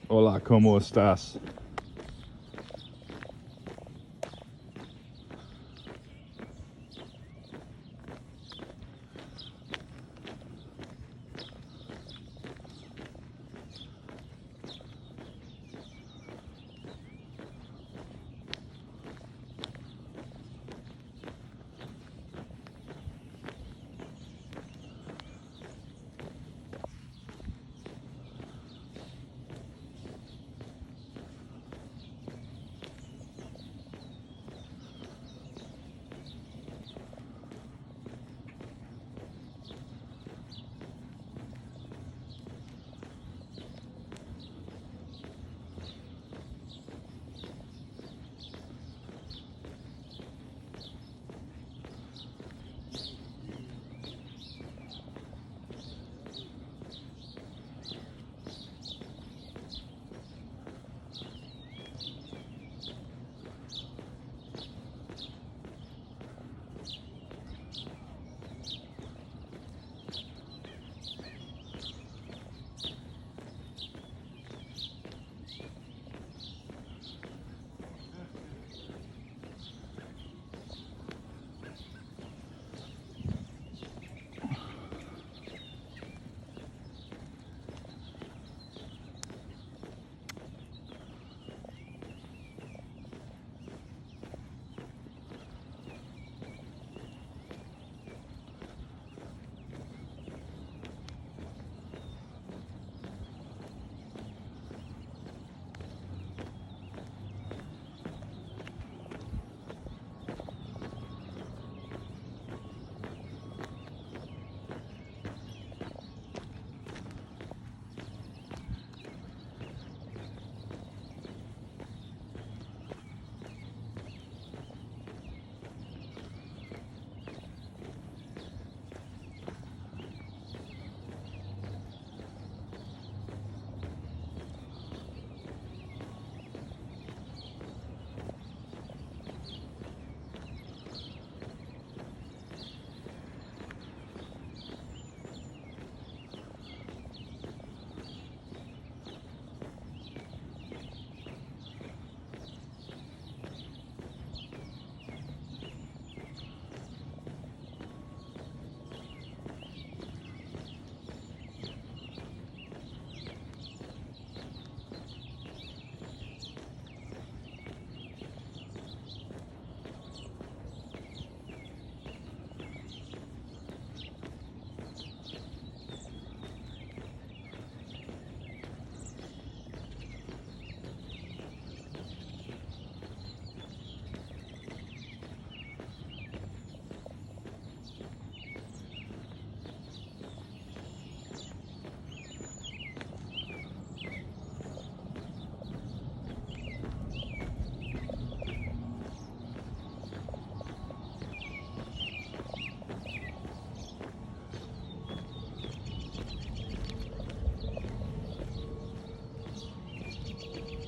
Hola, ¿cómo estás?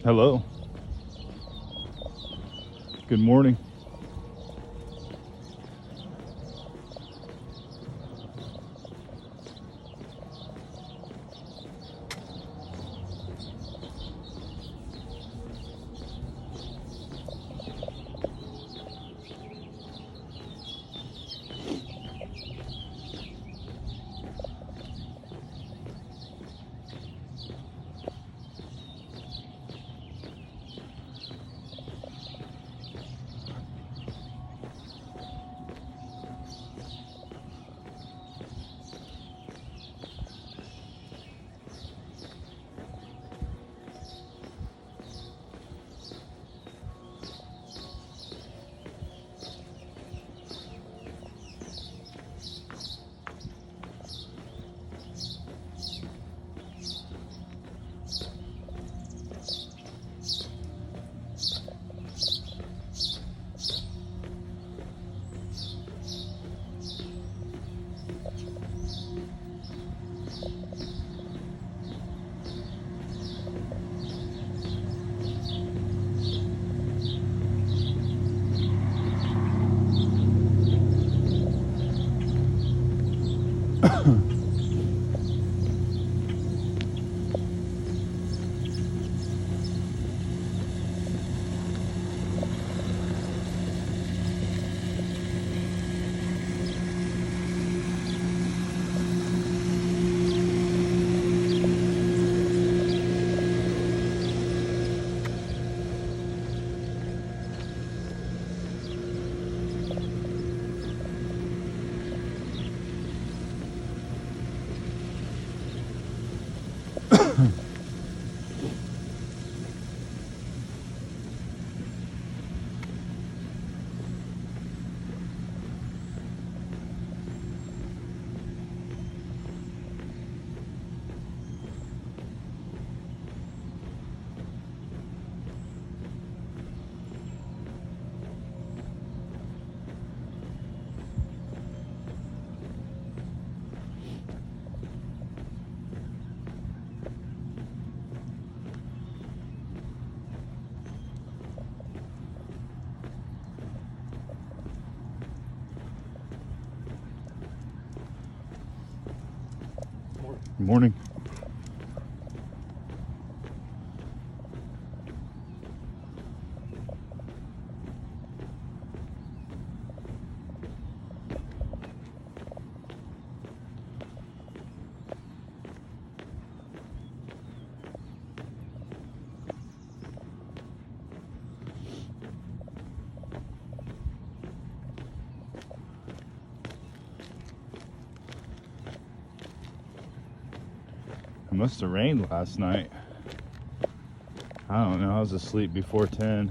Hello. Good morning. Good morning. It must have rained last night. I don't know. I was asleep before 10.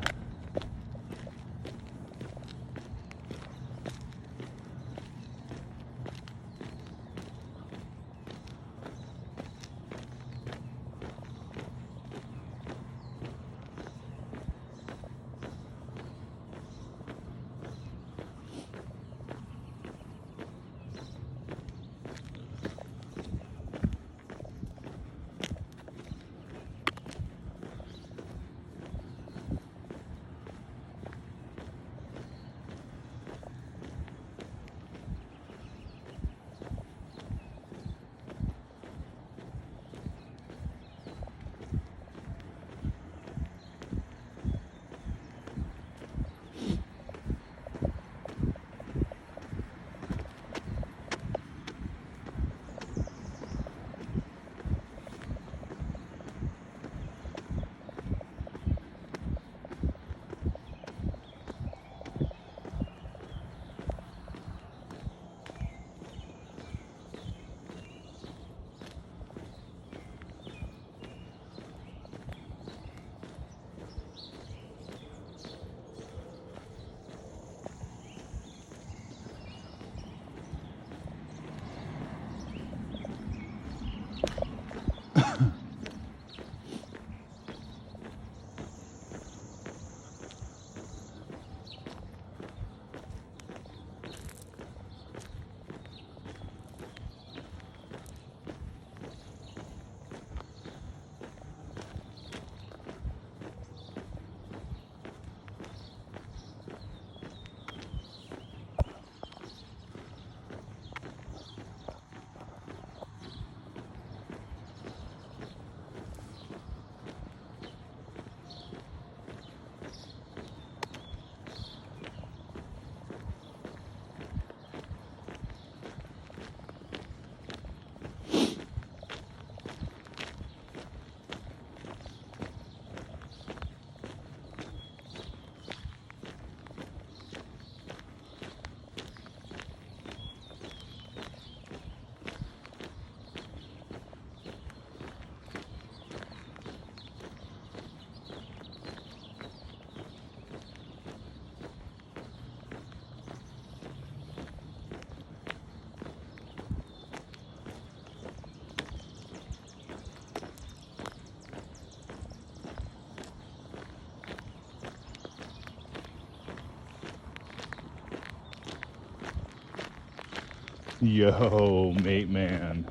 Yo, mate man.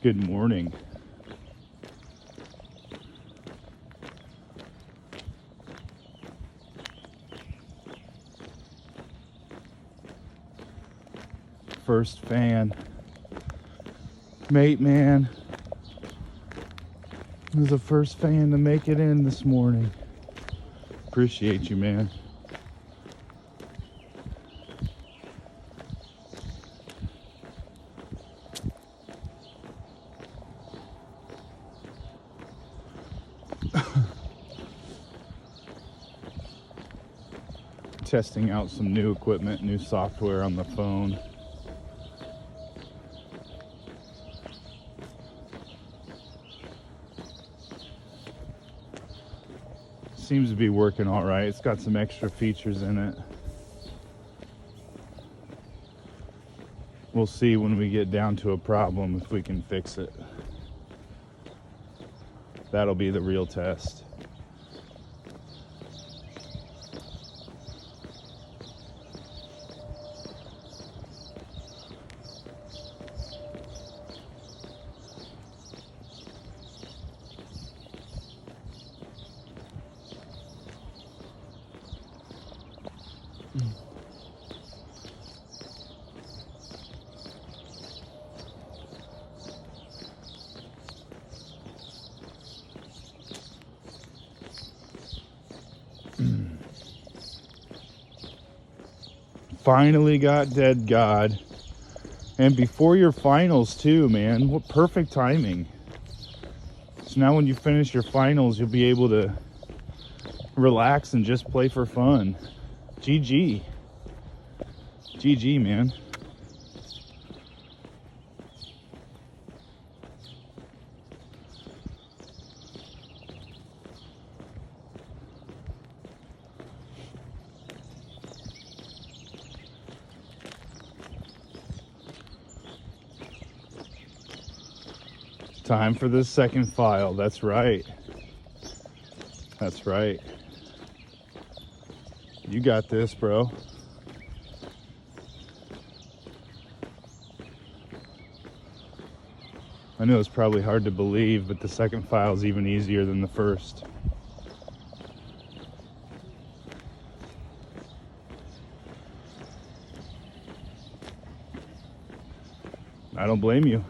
Good morning. First fan. Mate man. Was the first fan to make it in this morning. Appreciate you, man. Testing out some new equipment, new software on the phone. Seems to be working all right. It's got some extra features in it. We'll see when we get down to a problem if we can fix it. That'll be the real test. Finally got Dead God. And before your finals too, man. What perfect timing. So now when you finish your finals, you'll be able to relax and just play for fun. GG. GG, man. Time for the second file. That's right. That's right. You got this, bro. I know it's probably hard to believe, but the second file is even easier than the first. I don't blame you.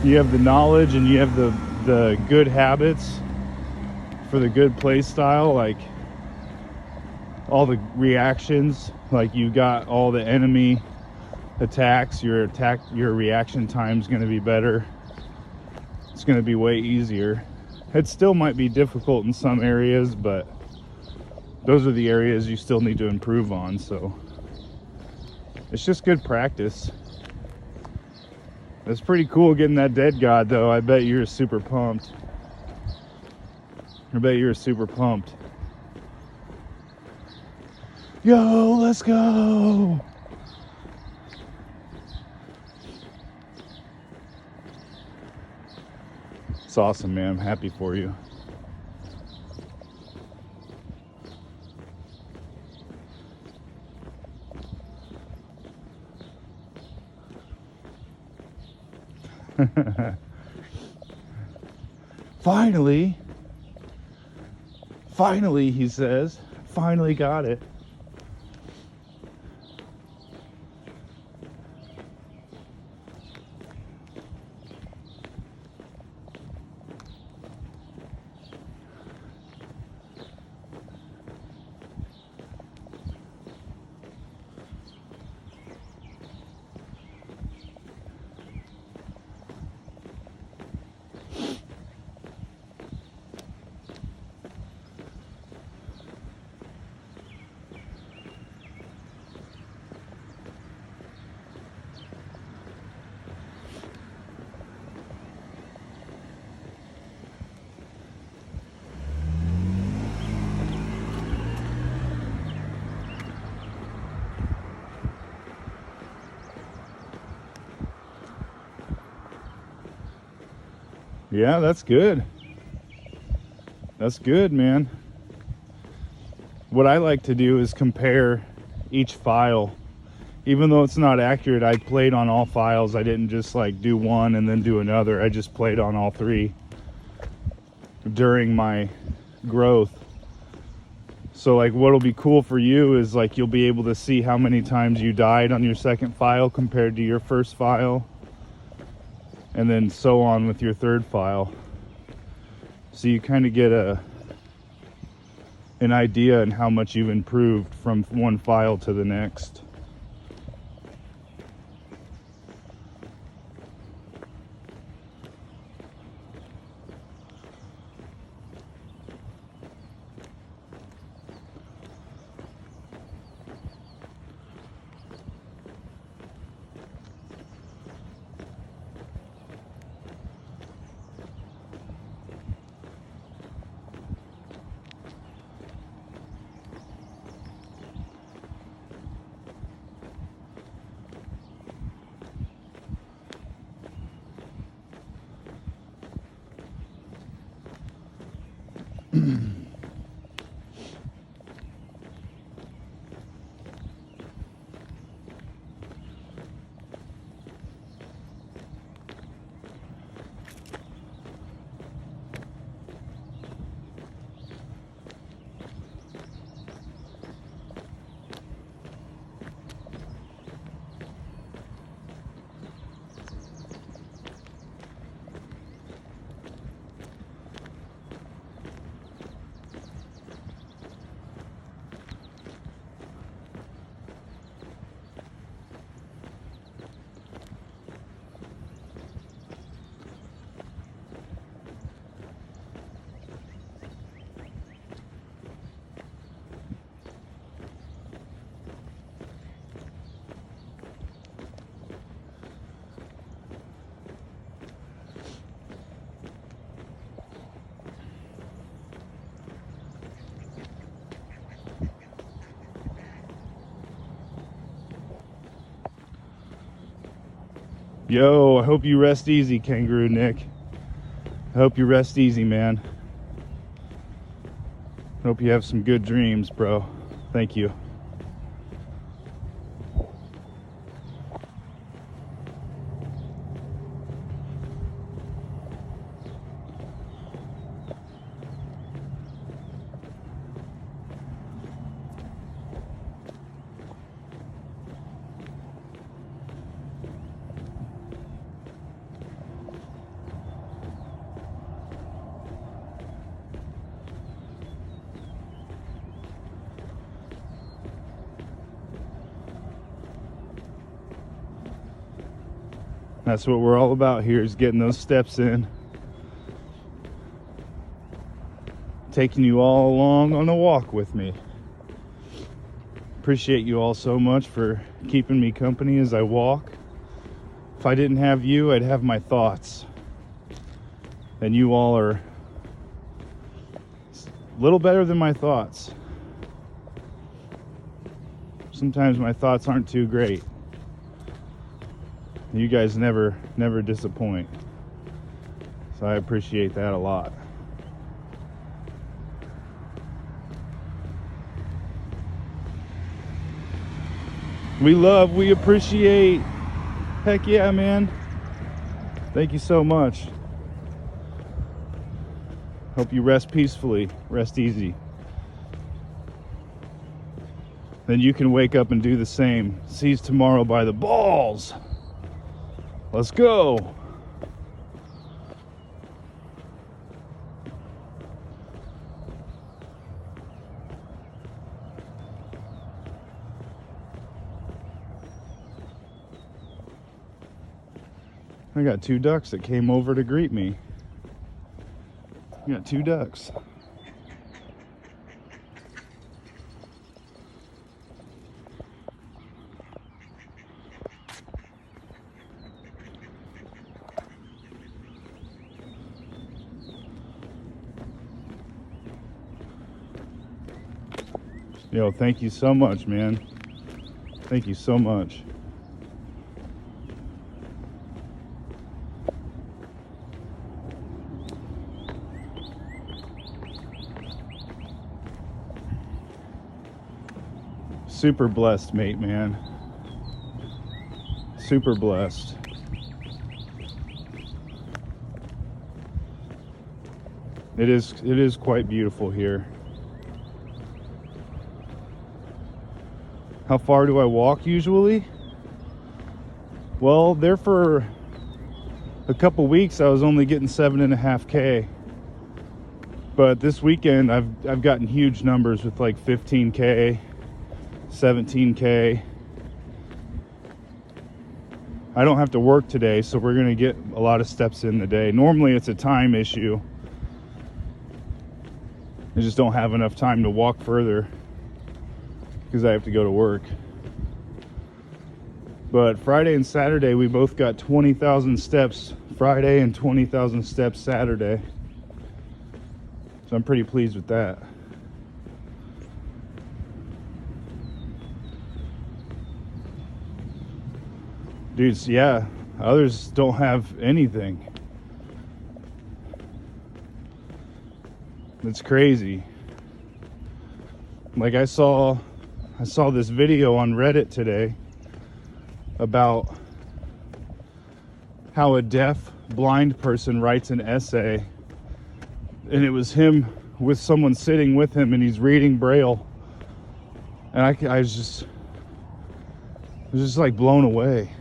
You have the knowledge and you have the good habits for the good play style, like all the reactions, like you got all the enemy attacks, your reaction time's going to be better. It's going to be way easier. It still might be difficult in some areas, but those are the areas you still need to improve on, so it's just good practice. It's pretty cool getting that Dead God, though. I bet you're super pumped. I bet you're super pumped. Yo, let's go! It's awesome, man. I'm happy for you. Finally, he says. Finally got it. Yeah, that's good. That's good, man. What I like to do is compare each file. Even though it's not accurate, I played on all files. I didn't just like do one and then do another. I just played on all three during my growth. So like what'll be cool for you is like you'll be able to see how many times you died on your second file compared to your first file, and then so on with your third file. So you kind of get an idea on how much you've improved from one file to the next. Yo, I hope you rest easy, Kangaroo Nick. I hope you rest easy, man. Hope you have some good dreams, bro. Thank you. That's what we're all about here, is getting those steps in. Taking you all along on a walk with me. Appreciate you all so much for keeping me company as I walk. If I didn't have you, I'd have my thoughts. And you all are a little better than my thoughts. Sometimes my thoughts aren't too great. You guys never disappoint. So I appreciate that a lot. We appreciate. Heck yeah, man. Thank you so much. Hope you rest peacefully, rest easy. Then you can wake up and do the same. Seize tomorrow by the balls. Let's go. I got 2 ducks that came over to greet me. I got 2 ducks. Yo, thank you so much, man. Thank you so much. Super blessed, mate, man. Super blessed. It is quite beautiful here. How far do I walk usually? Well, there for a couple weeks I was only getting 7.5K. But this weekend I've gotten huge numbers with like 15K, 17K. I don't have to work today, so we're gonna get a lot of steps in the day. Normally it's a time issue. I just don't have enough time to walk further because I have to go to work. But Friday and Saturday we both got 20,000 steps Friday and 20,000 steps Saturday. So I'm pretty pleased with that. Dudes, yeah, others don't have anything. It's crazy. Like I saw this video on Reddit today about how a deaf blind person writes an essay, and it was him with someone sitting with him, and he's reading Braille, and I was just like blown away.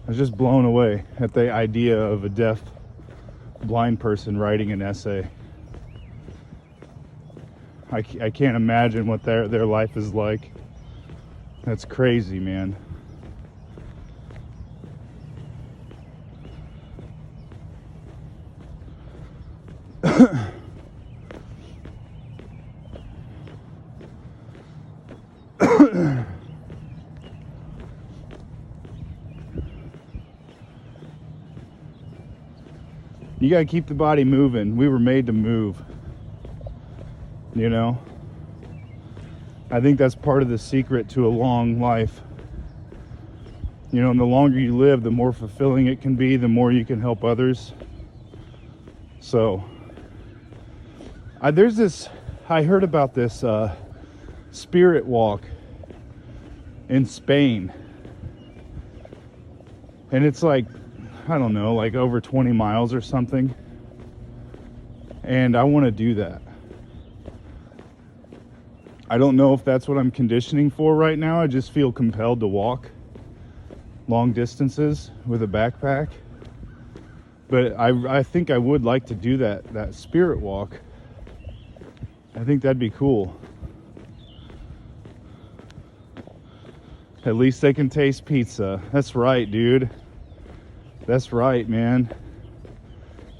I was just blown away at the idea of a deaf blind person writing an essay. I can't imagine what their life is like. That's crazy, man. You gotta keep the body moving. We were made to move. You know? I think that's part of the secret to a long life. You know, and the longer you live, the more fulfilling it can be, the more you can help others. So, I heard about this spirit walk in Spain. And it's like, I don't know, like over 20 miles or something. And I want to do that. I don't know if that's what I'm conditioning for right now. I just feel compelled to walk long distances with a backpack. But I think I would like to do that spirit walk. I think that'd be cool. At least they can taste pizza. That's right, dude. That's right, man.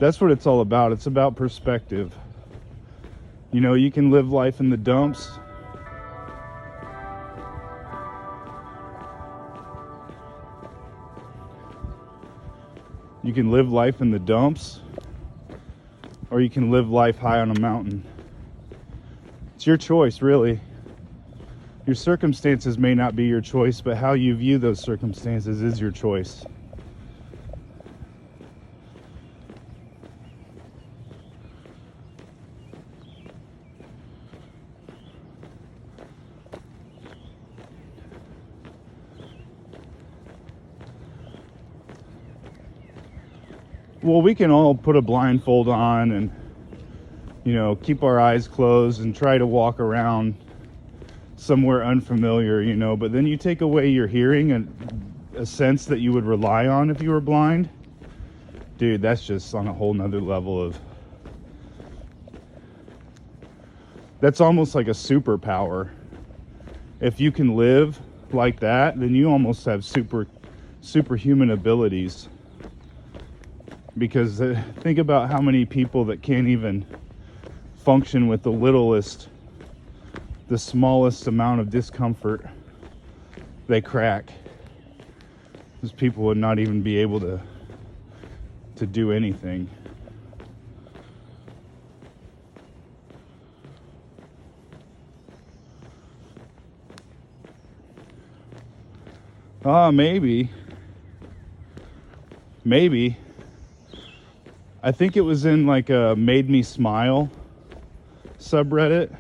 That's what it's all about. It's about perspective. You know, you can live life in the dumps. You can live life in the dumps, or you can live life high on a mountain. It's your choice, really. Your circumstances may not be your choice, but how you view those circumstances is your choice. Well, we can all put a blindfold on and, you know, keep our eyes closed and try to walk around somewhere unfamiliar, you know, but then you take away your hearing and a sense that you would rely on if you were blind. Dude, that's just on a whole nother level of... That's almost like a superpower. If you can live like that, then you almost have superhuman abilities. Because think about how many people that can't even function with the smallest amount of discomfort, they crack. Those people would not even be able to do anything. Maybe. I think it was in like a Made Me Smile subreddit.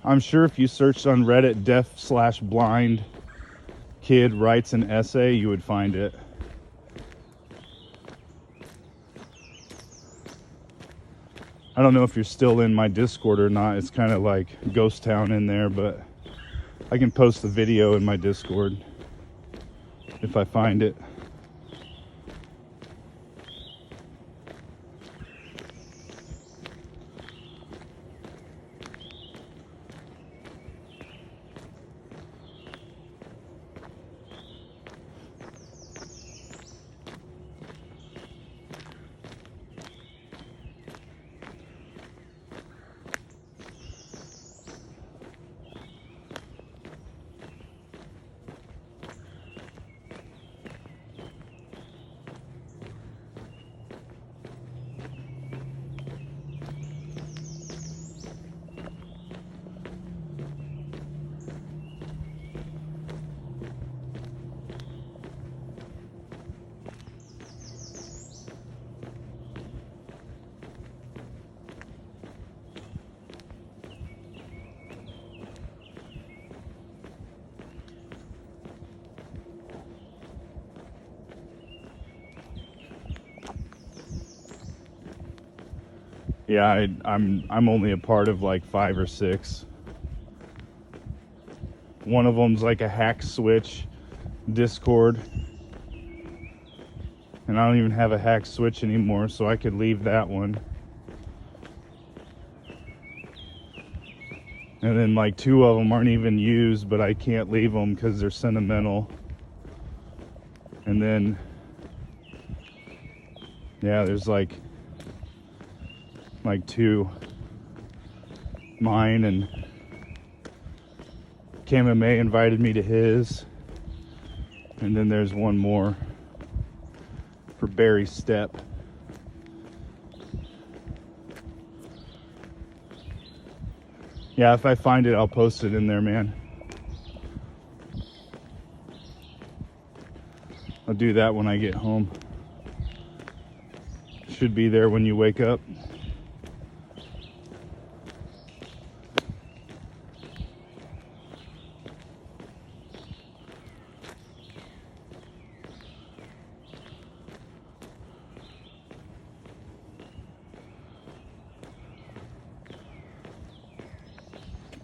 I'm sure if you searched on Reddit deaf/blind kid writes an essay, you would find it. I don't know if you're still in my Discord or not. It's kind of like ghost town in there, but I can post the video in my Discord if I find it. Yeah, I'm only a part of like 5 or 6. One of them's like a hack switch Discord, and I don't even have a hack switch anymore, so I could leave that one. And then like 2 of them aren't even used, but I can't leave them because they're sentimental. And then yeah, there's like 2 mine, and KMMA invited me to his, and then there's one more for Barry Step. Yeah, if I find it, I'll post it in there, man. I'll do that when I get home. Should be there when you wake up.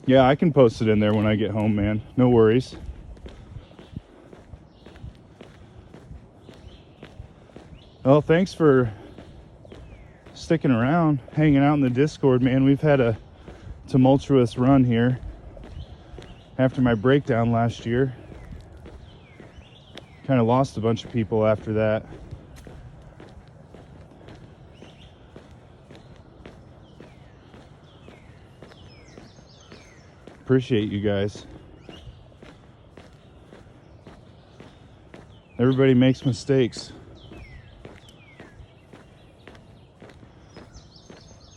Yeah, I can post it in there when I get home, man. No worries. Well, thanks for sticking around, hanging out in the Discord, man. We've had a tumultuous run here after my breakdown last year. Kind of lost a bunch of people after that. Appreciate you guys. Everybody makes mistakes.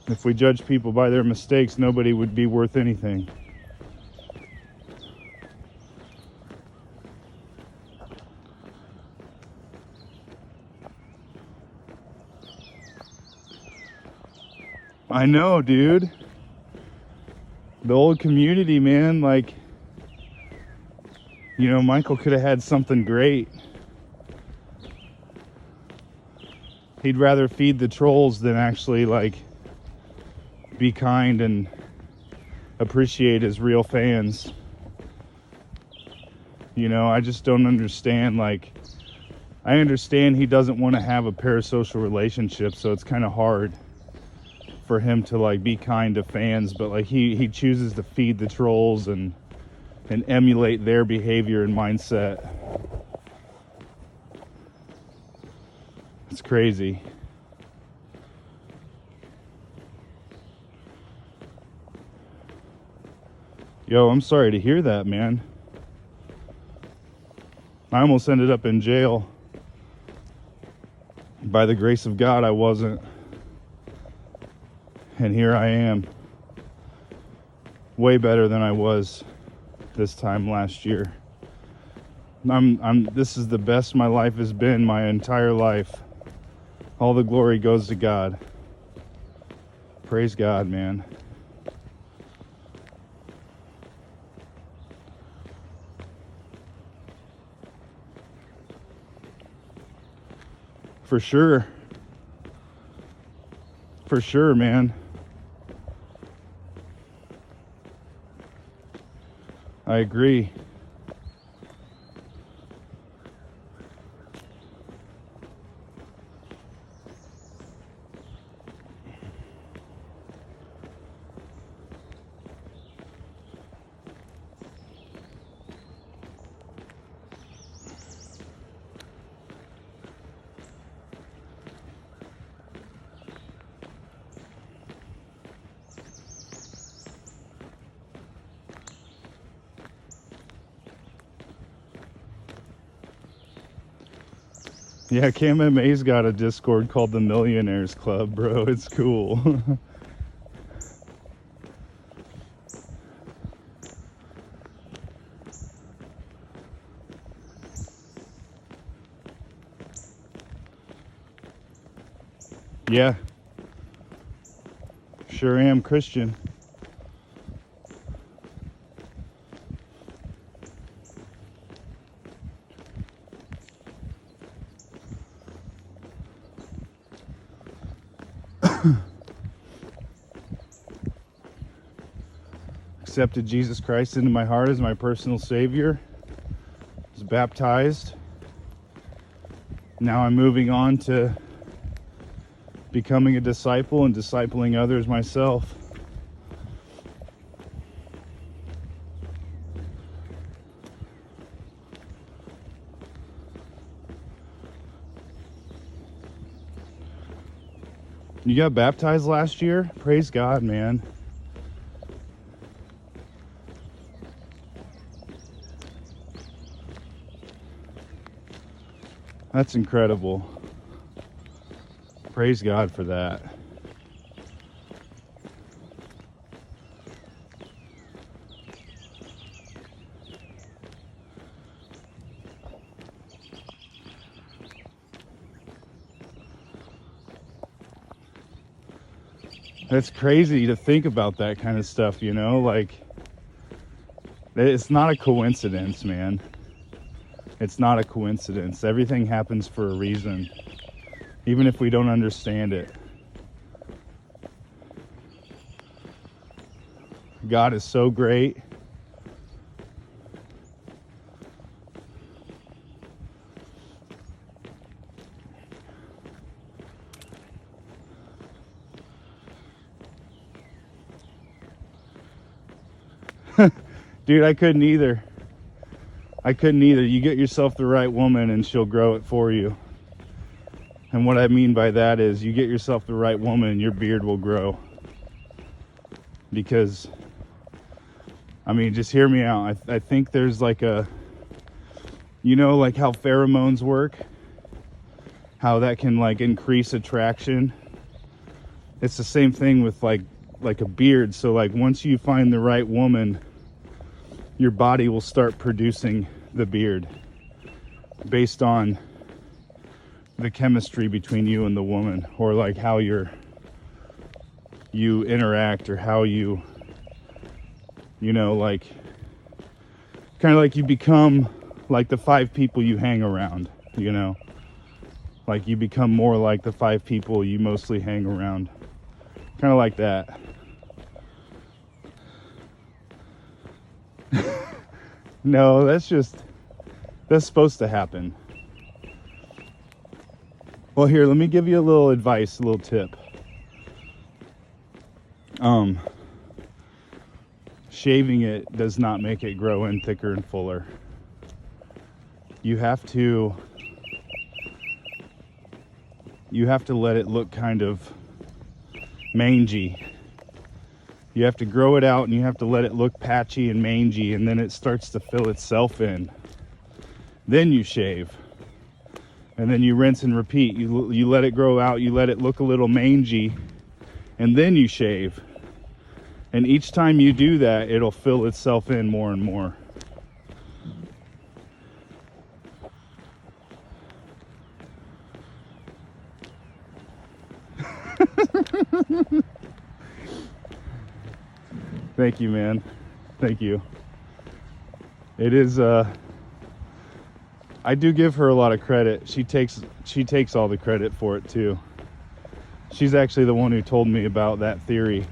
If we judge people by their mistakes, nobody would be worth anything. I know, dude. The old community, man, like, you know, Michael could have had something great. He'd rather feed the trolls than actually, like, be kind and appreciate his real fans. You know, I just don't understand, like, I understand he doesn't want to have a parasocial relationship, so it's kind of hard for him to like be kind to fans, but like he chooses to feed the trolls and emulate their behavior and mindset. It's crazy. Yo, I'm sorry to hear that, man. I almost ended up in jail. By the grace of God, I wasn't. And here I am. Way better than I was this time last year. This is the best my life has been my entire life. All the glory goes to God. Praise God, man. For sure. For sure, man. I agree. Yeah, KMMA's got a Discord called the Millionaires Club, bro. It's cool. Yeah. Sure am Christian. accepted Jesus Christ into my heart as my personal Savior. Was baptized. Now I'm moving on to becoming a disciple and discipling others myself. You got baptized last year? Praise God, man. That's incredible. Praise God for that. That's crazy to think about that kind of stuff, you know? Like, it's not a coincidence, man. It's not a coincidence. Everything happens for a reason, even if we don't understand it. God is so great. Dude, I couldn't either. You get yourself the right woman and she'll grow it for you. And what I mean by that is you get yourself the right woman and your beard will grow. Because, I mean, just hear me out. I think there's like a, you know, like how pheromones work, how that can like increase attraction. It's the same thing with like a beard. So like once you find the right woman, your body will start producing the beard based on the chemistry between you and the woman, or like how you interact, or how you know, like kind of like you become like the 5 people you hang around, you know, like you become more like the 5 people you mostly hang around, kind of like that. No, that's supposed to happen. Well, here, let me give you a little advice, a little tip. Shaving it does not make it grow in thicker and fuller. You have to let it look kind of mangy. You have to grow it out and you have to let it look patchy and mangy, and then it starts to fill itself in. Then you shave. And then you rinse and repeat. You let it grow out, you let it look a little mangy, and then you shave. And each time you do that, it'll fill itself in more and more. Thank you, man. Thank you. It is, I do give her a lot of credit. She takes all the credit for it too. She's actually the one who told me about that theory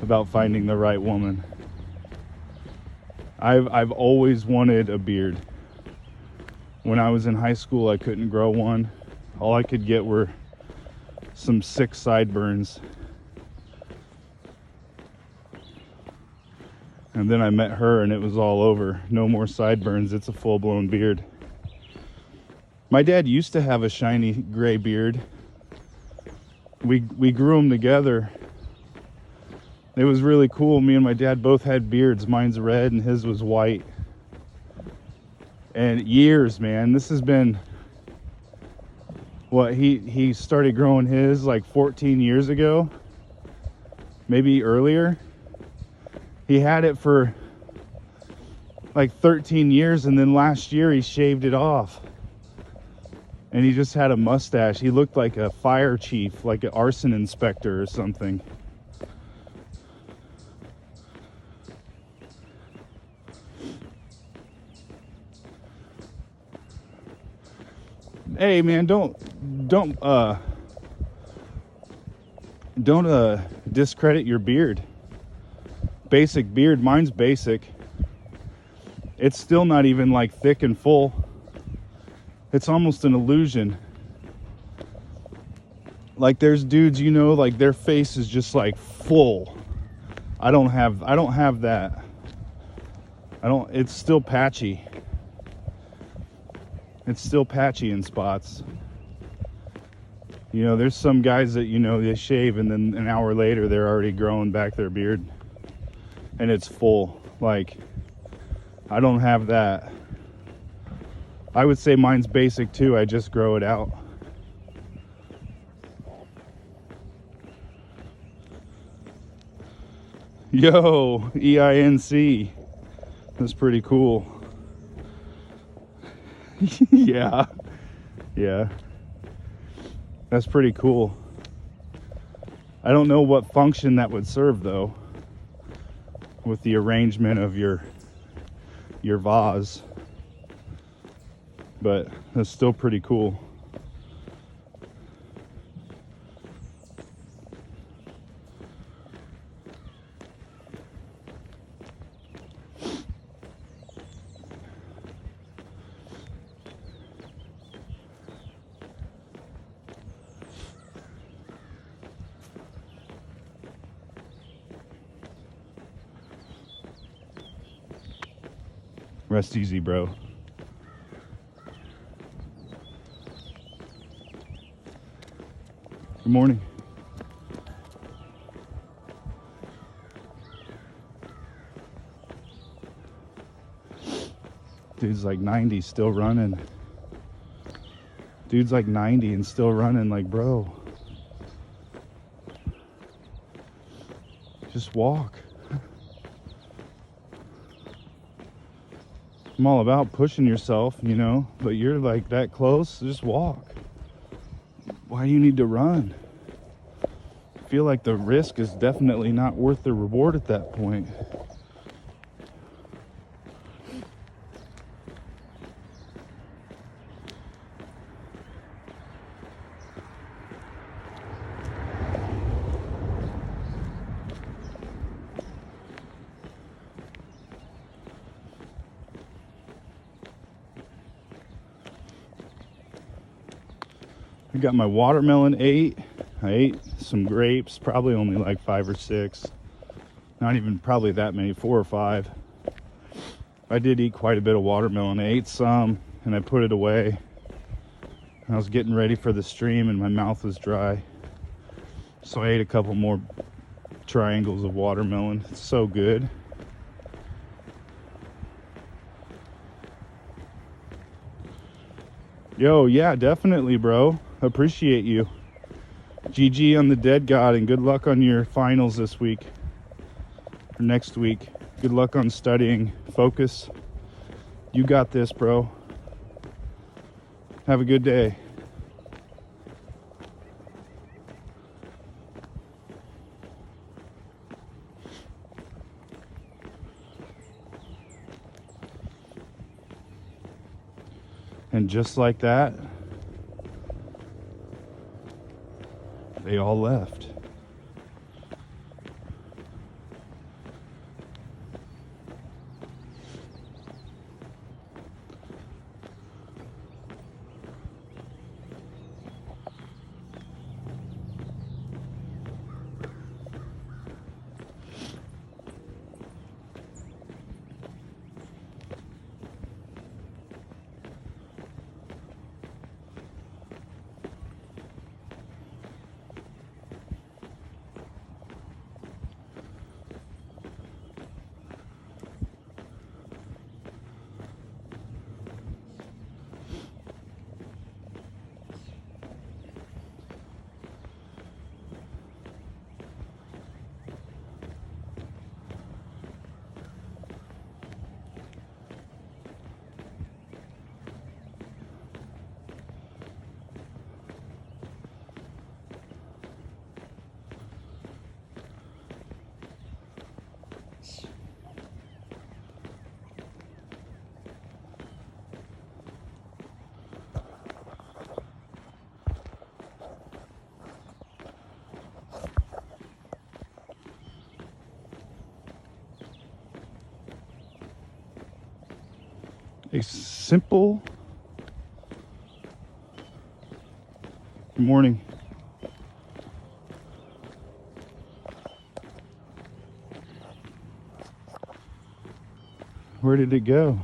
about finding the right woman. I've always wanted a beard. When I was in high school, I couldn't grow one. All I could get were some sick sideburns. And then I met her and it was all over. No more sideburns, it's a full-blown beard. My dad used to have a shiny gray beard. We grew them together. It was really cool. Me and my dad both had beards. Mine's red and his was white. And years, man. This has been, what, he started growing his like 14 years ago. Maybe earlier. He had it for like 13 years, and then last year he shaved it off. And he just had a mustache. He looked like a fire chief, like an arson inspector or something. Hey man, don't discredit your beard. basic beard. Mine's basic. It's still not even like thick and full. It's almost an illusion. Like there's dudes, you know, like their face is just like full. I don't have that. It's still patchy. It's still patchy in spots. You know, there's some guys that, you know, they shave and then an hour later they're already growing back their beard and it's full. Like, I don't have that. I would say mine's basic too. I just grow it out. Yo, EINC. That's pretty cool. Yeah. Yeah. That's pretty cool. I don't know what function that would serve though, with the arrangement of your vase, but that's still pretty cool. Rest easy, bro. Good morning. Dude's like 90, still running. Dude's like 90 and still running. Like, bro, just walk. I'm all about pushing yourself, you know, but you're like that close, just walk. Why do you need to run? I feel like the risk is definitely not worth the reward at that point. I got my watermelon 8. I ate some grapes, probably only like 5 or 6. Not even probably that many, 4 or 5. I did eat quite a bit of watermelon. I ate some and I put it away. I was getting ready for the stream and my mouth was dry. So I ate a couple more triangles of watermelon. It's so good. Yo, yeah, definitely, bro. Appreciate you. GG on the Dead God, and good luck on your finals this week or next week. Good luck on studying. Focus. You got this, bro. Have a good day. And just like that, they all left. A simple. Good morning. Where did it go?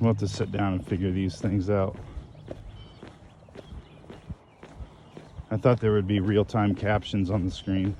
We'll have to sit down and figure these things out. I thought there would be real-time captions on the screen.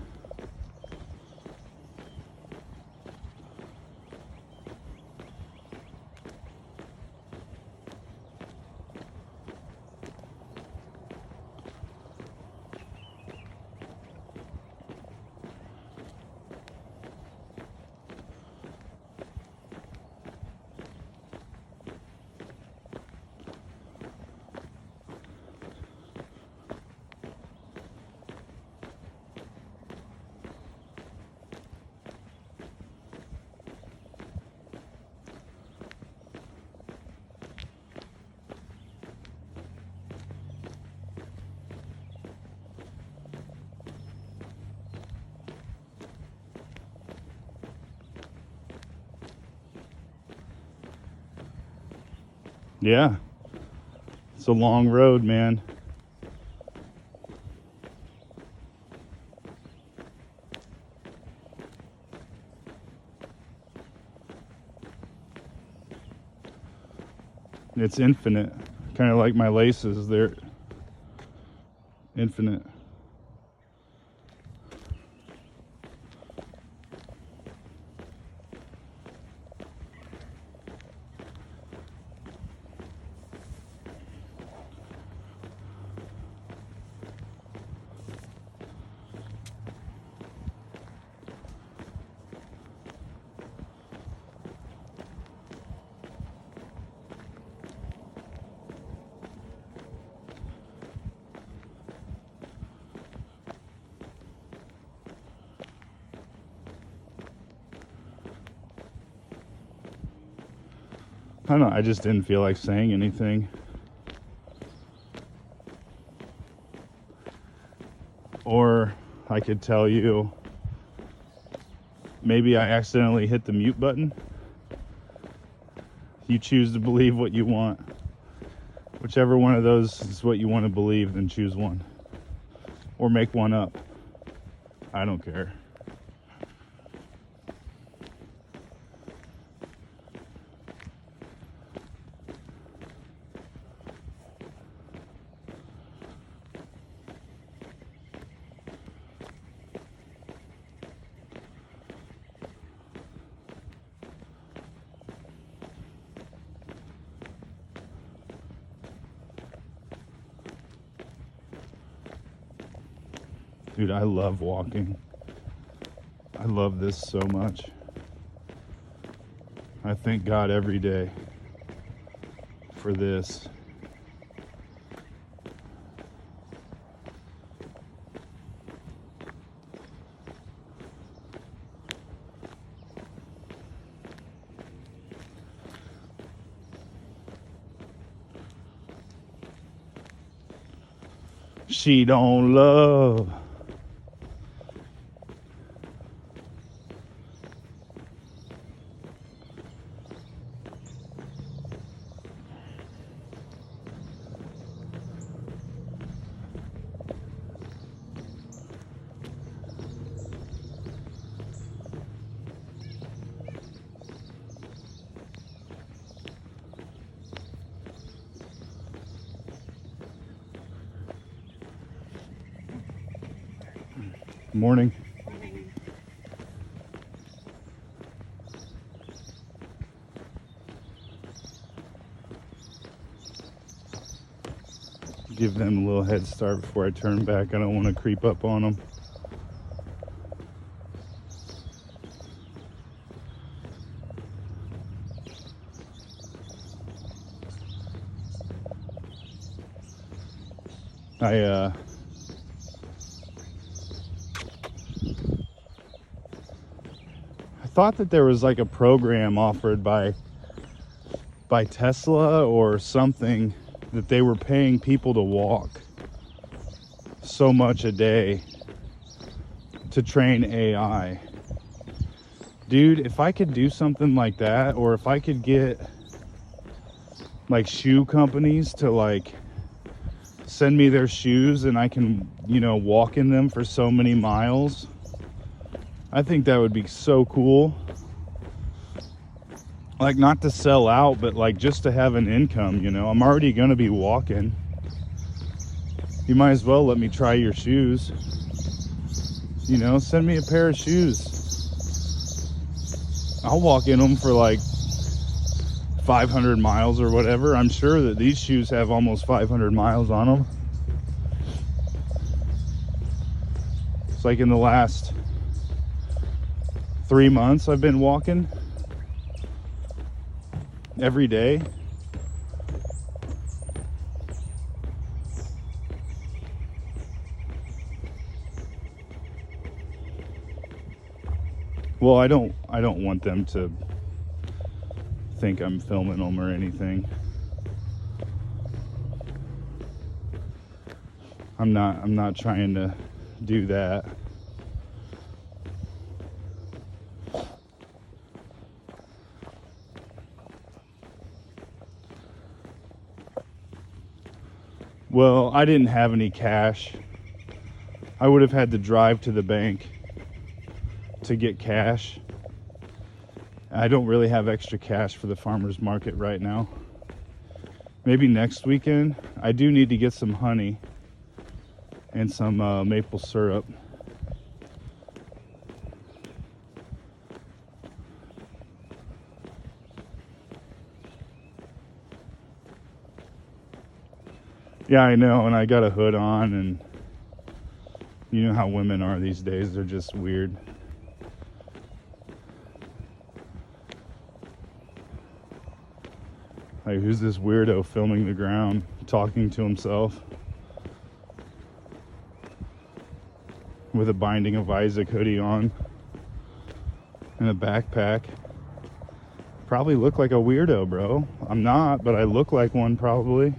Yeah, it's a long road, man. It's infinite, kind of like my laces, they're infinite. I don't know, I just didn't feel like saying anything. Or I could tell you, maybe I accidentally hit the mute button. You choose to believe what you want. Whichever one of those is what you want to believe, then choose one. Or make one up. I don't care. Dude, I love walking. I love this so much. I thank God every day for this. She don't love. Morning. Give them a little head start before I turn back. I don't want to creep up on them. I thought that there was like a program offered by Tesla or something that they were paying people to walk so much a day to train AI. Dude, if I could do something like that, or if I could get like shoe companies to like send me their shoes and I can, you know, walk in them for so many miles, I think that would be so cool. Like, not to sell out, but like just to have an income, you know. I'm already gonna be walking. You might as well let me try your shoes. You know, send me a pair of shoes. I'll walk in them for like 500 miles or whatever. I'm sure that these shoes have almost 500 miles on them. It's like in the last 3 months I've been walking every day. Well, I don't want them to think I'm filming them or anything. I'm not trying to do that. Well, I didn't have any cash. I would have had to drive to the bank to get cash. I don't really have extra cash for the farmer's market right now. Maybe next weekend. I do need to get some honey and some maple syrup. Yeah, I know, and I got a hood on, and you know how women are these days. They're just weird. Like, who's this weirdo filming the ground, talking to himself with a Binding of Isaac hoodie on and a backpack? Probably look like a weirdo, bro. I'm not, but I look like one probably.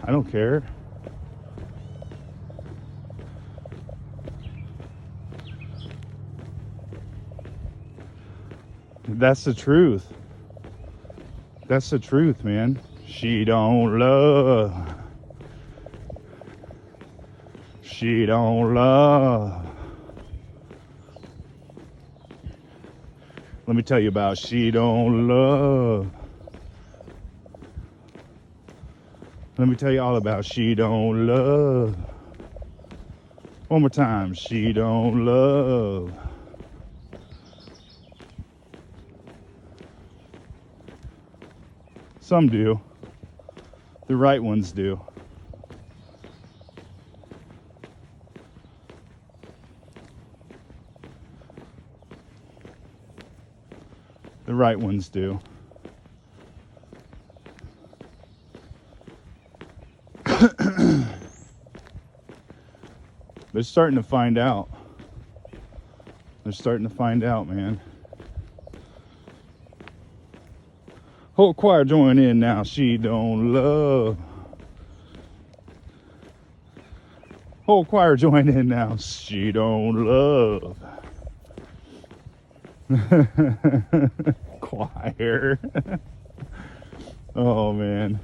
I don't care. That's the truth. That's the truth, man. She don't love. She don't love. Let me tell you about she don't love. Let me tell you all about she don't love. One more time. She don't love. Some do. The right ones do. The right ones do. They're starting to find out. They're starting to find out, man. Whole choir join in now. She don't love. Whole choir join in now. She don't love. Choir. Oh, man.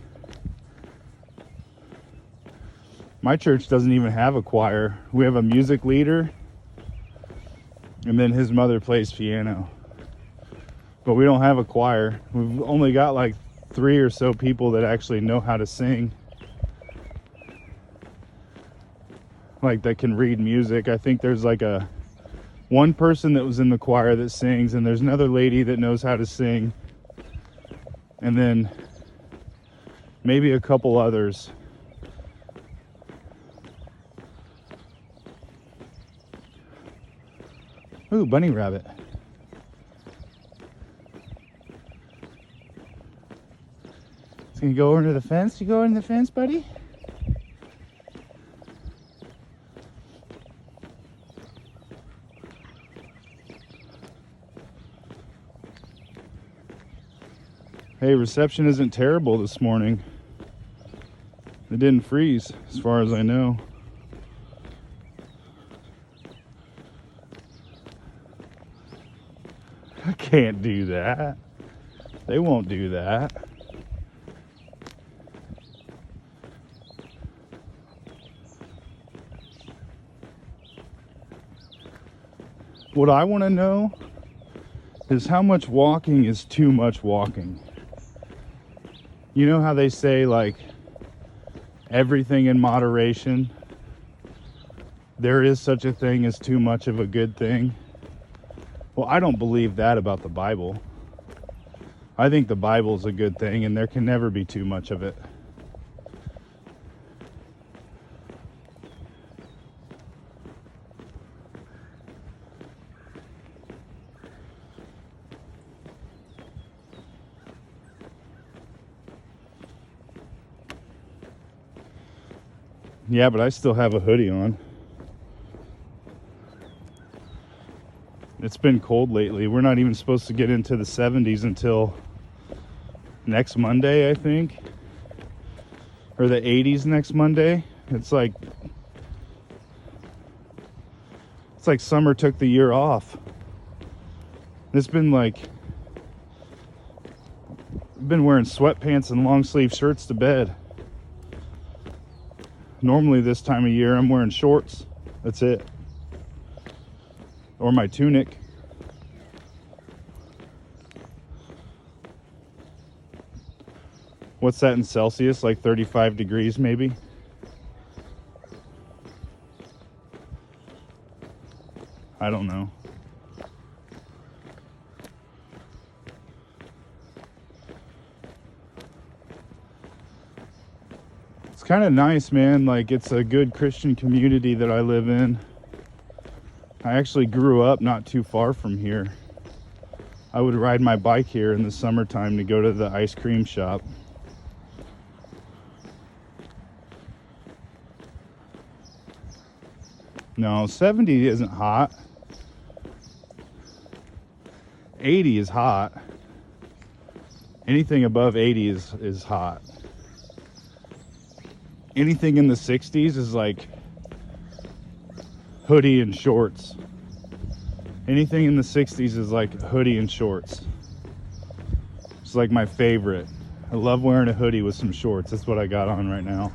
My church doesn't even have a choir. We have a music leader, and then his mother plays piano. But we don't have a choir. We've only got like 3 or so people that actually know how to sing. Like, that can read music. I think there's like one person that was in the choir that sings, and there's another lady that knows how to sing. And then maybe a couple others. Ooh, bunny rabbit. Can you go over to the fence? You go over to the fence, buddy? Hey, reception isn't terrible this morning. It didn't freeze, as far as I know. I can't do that. They won't do that. What I want to know is how much walking is too much walking. You know how they say, like, everything in moderation? There is such a thing as too much of a good thing. Well, I don't believe that about the Bible. I think the Bible's a good thing, and there can never be too much of it. Yeah, but I still have a hoodie on. It's been cold lately. We're not even supposed to get into the 70s until next Monday, I think. Or the 80s next Monday. It's like summer took the year off. It's been like, I've been wearing sweatpants and long sleeve shirts to bed. Normally this time of year I'm wearing shorts. That's it. Or my tunic. What's that in Celsius? Like 35 degrees maybe? I don't know. It's kind of nice, man. Like, it's a good Christian community that I live in. I actually grew up not too far from here. I would ride my bike here in the summertime to go to the ice cream shop. No, 70 isn't hot. 80 is hot. Anything above 80 is hot. Anything in the 60s is like hoodie and shorts. Anything in the 60s is like hoodie and shorts. It's like my favorite. I love wearing a hoodie with some shorts. That's what I got on right now.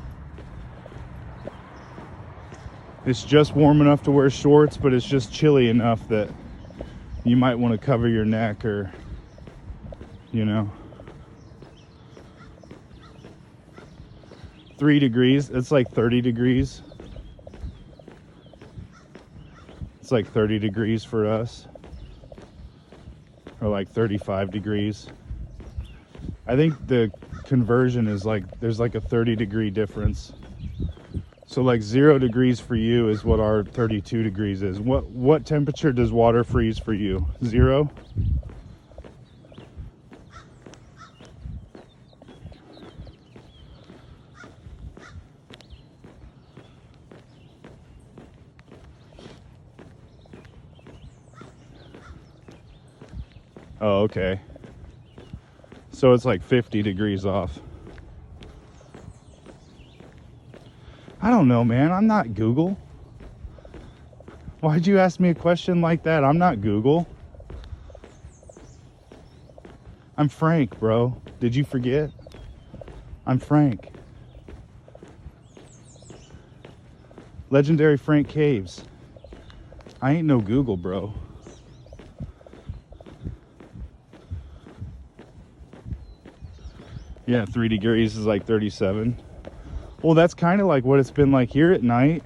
It's just warm enough to wear shorts, but it's just chilly enough that you might want to cover your neck, or, you know. 3 degrees, it's like 30 degrees. It's like 30 degrees for us. Or like 35 degrees. I think the conversion is like, there's like a 30-degree difference. So like 0 degrees for you is what our 32 degrees is. What temperature does water freeze for you? 0? Oh, okay. So it's like 50 degrees off. I don't know, man. I'm not Google. Why'd you ask me a question like that? I'm not Google. I'm Frank, bro. Did you forget? I'm Frank. Legendary Frank Caves. I ain't no Google, bro. Yeah, 3 degrees is like 37. Well, that's kind of like what it's been like here at night.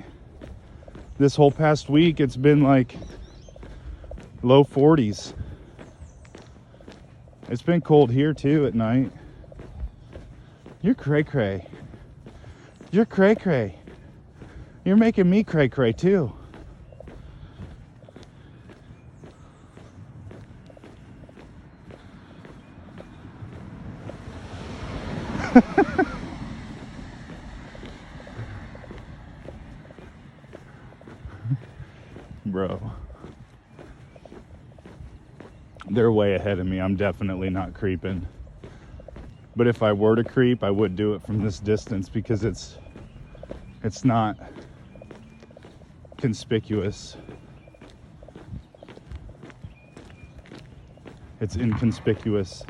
This whole past week, it's been like low 40s. It's been cold here too at night. You're cray-cray. You're cray-cray. You're making me cray-cray too. Bro, they're way ahead of me. I'm definitely not creeping, but if I were to creep, I would do it from this distance because it's not conspicuous. It's inconspicuous.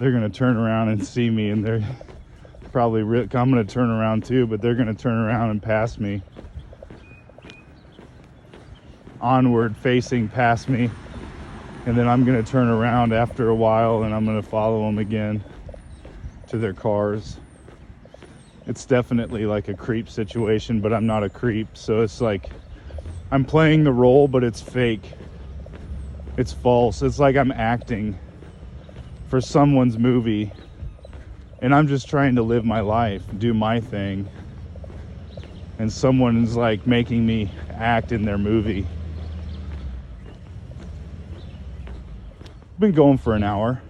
They're gonna turn around and see me, and they're probably I'm gonna turn around too, but they're gonna turn around and pass me. Onward facing past me, and then I'm gonna turn around after a while and I'm gonna follow them again to their cars. It's definitely like a creep situation, but I'm not a creep, so it's like I'm playing the role, but it's fake. It's false. It's like I'm acting for someone's movie, and I'm just trying to live my life, do my thing, and someone's like making me act in their movie. I've been going for an hour.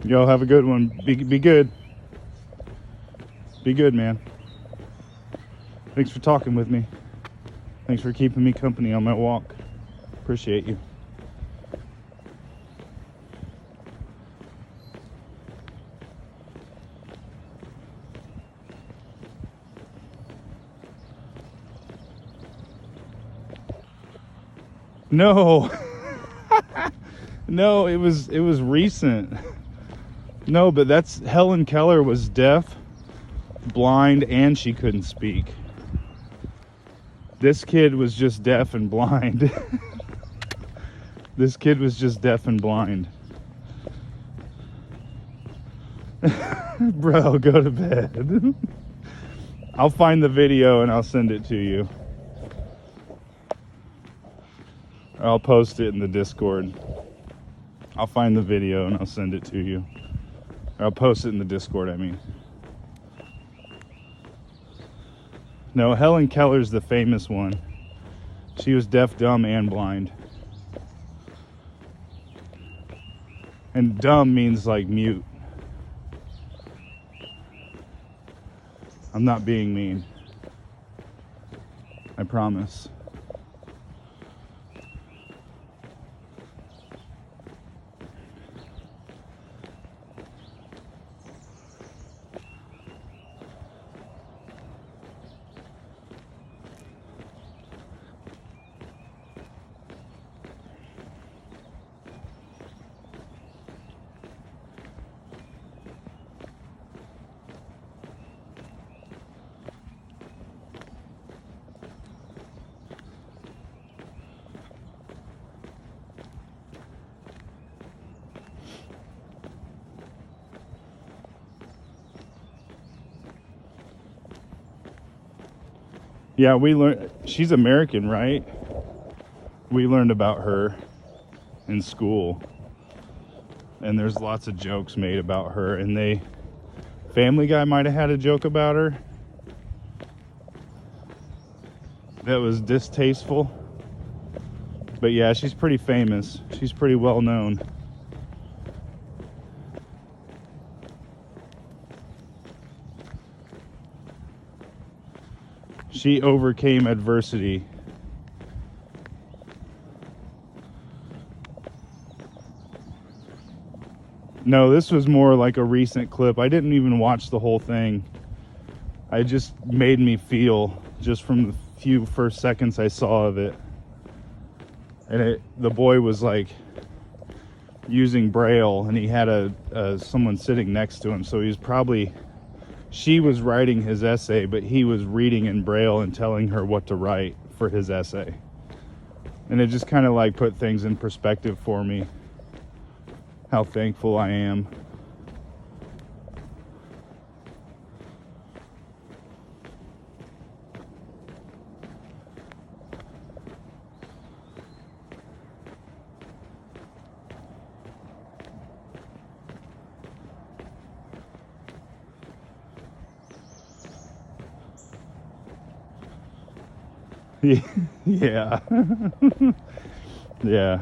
Y'all have a good one. Be good. Be good, man. Thanks for talking with me. Thanks for keeping me company on my walk. Appreciate you. No. No, it was recent. No, but that's Helen Keller was deaf, blind, and she couldn't speak. This kid was just deaf and blind. This kid was just deaf and blind. Bro, go to bed. I'll find the video and I'll send it to you. I'll post it in the Discord. I'll find the video and I'll send it to you. Or I'll post it in the Discord, I mean. No, Helen Keller's the famous one. She was deaf, dumb, and blind. And dumb means like mute. I'm not being mean. I promise. Yeah, we learned, she's American, right? We learned about her in school. And there's lots of jokes made about her. And Family Guy might have had a joke about her that was distasteful. But yeah, she's pretty famous. She's pretty well known. She overcame adversity. No, this was more like a recent clip. I didn't even watch the whole thing. It just made me feel, just from the few first seconds I saw of it. And the boy was like using Braille, and he had someone sitting next to him, so she was writing his essay, but he was reading in Braille and telling her what to write for his essay. And it just kind of like put things in perspective for me, how thankful I am. Yeah. Yeah.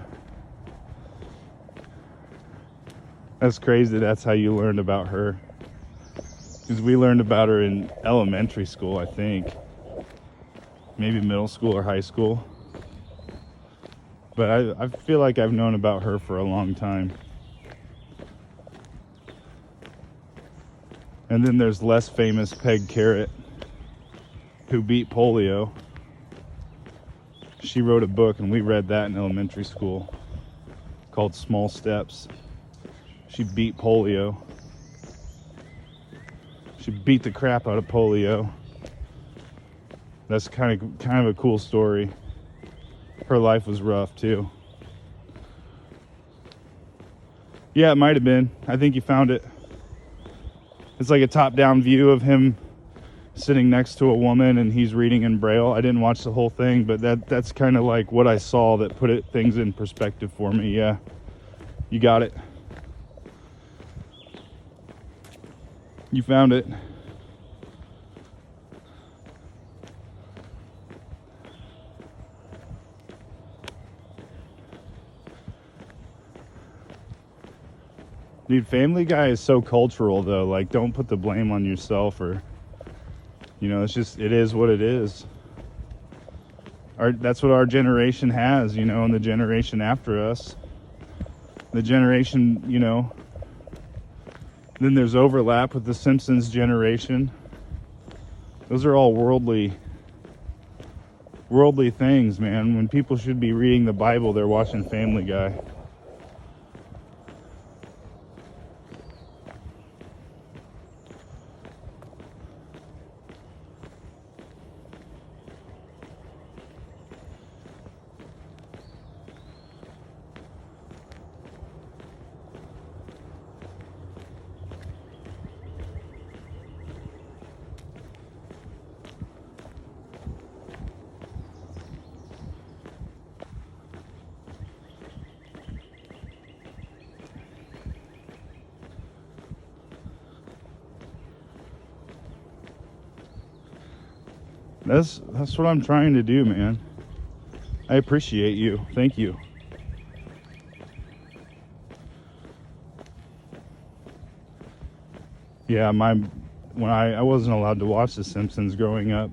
That's crazy. That's how you learned about her. Because we learned about her in elementary school, I think. Maybe middle school or high school. But I feel like I've known about her for a long time. And then there's less famous Peg Carrot, who beat polio. She wrote a book, and we read that in elementary school, called Small Steps. She beat polio. She beat the crap out of polio. That's kind of a cool story. Her life was rough too. Yeah, it might have been. I think you found it. It's like a top-down view of him sitting next to a woman, and he's reading in Braille. I didn't watch the whole thing, but that's kind of like what I saw that put things in perspective for me. Yeah, you got it. You found it. Dude, Family Guy is so cultural though. Like, don't put the blame on yourself, or, it's just, it is what it is. That's what our generation has, and the generation after us. The generation, then there's overlap with the Simpsons generation. Those are all worldly things, man. When people should be reading the Bible, they're watching Family Guy. That's what I'm trying to do, man. I appreciate you. Thank you. Yeah, when I wasn't allowed to watch The Simpsons growing up.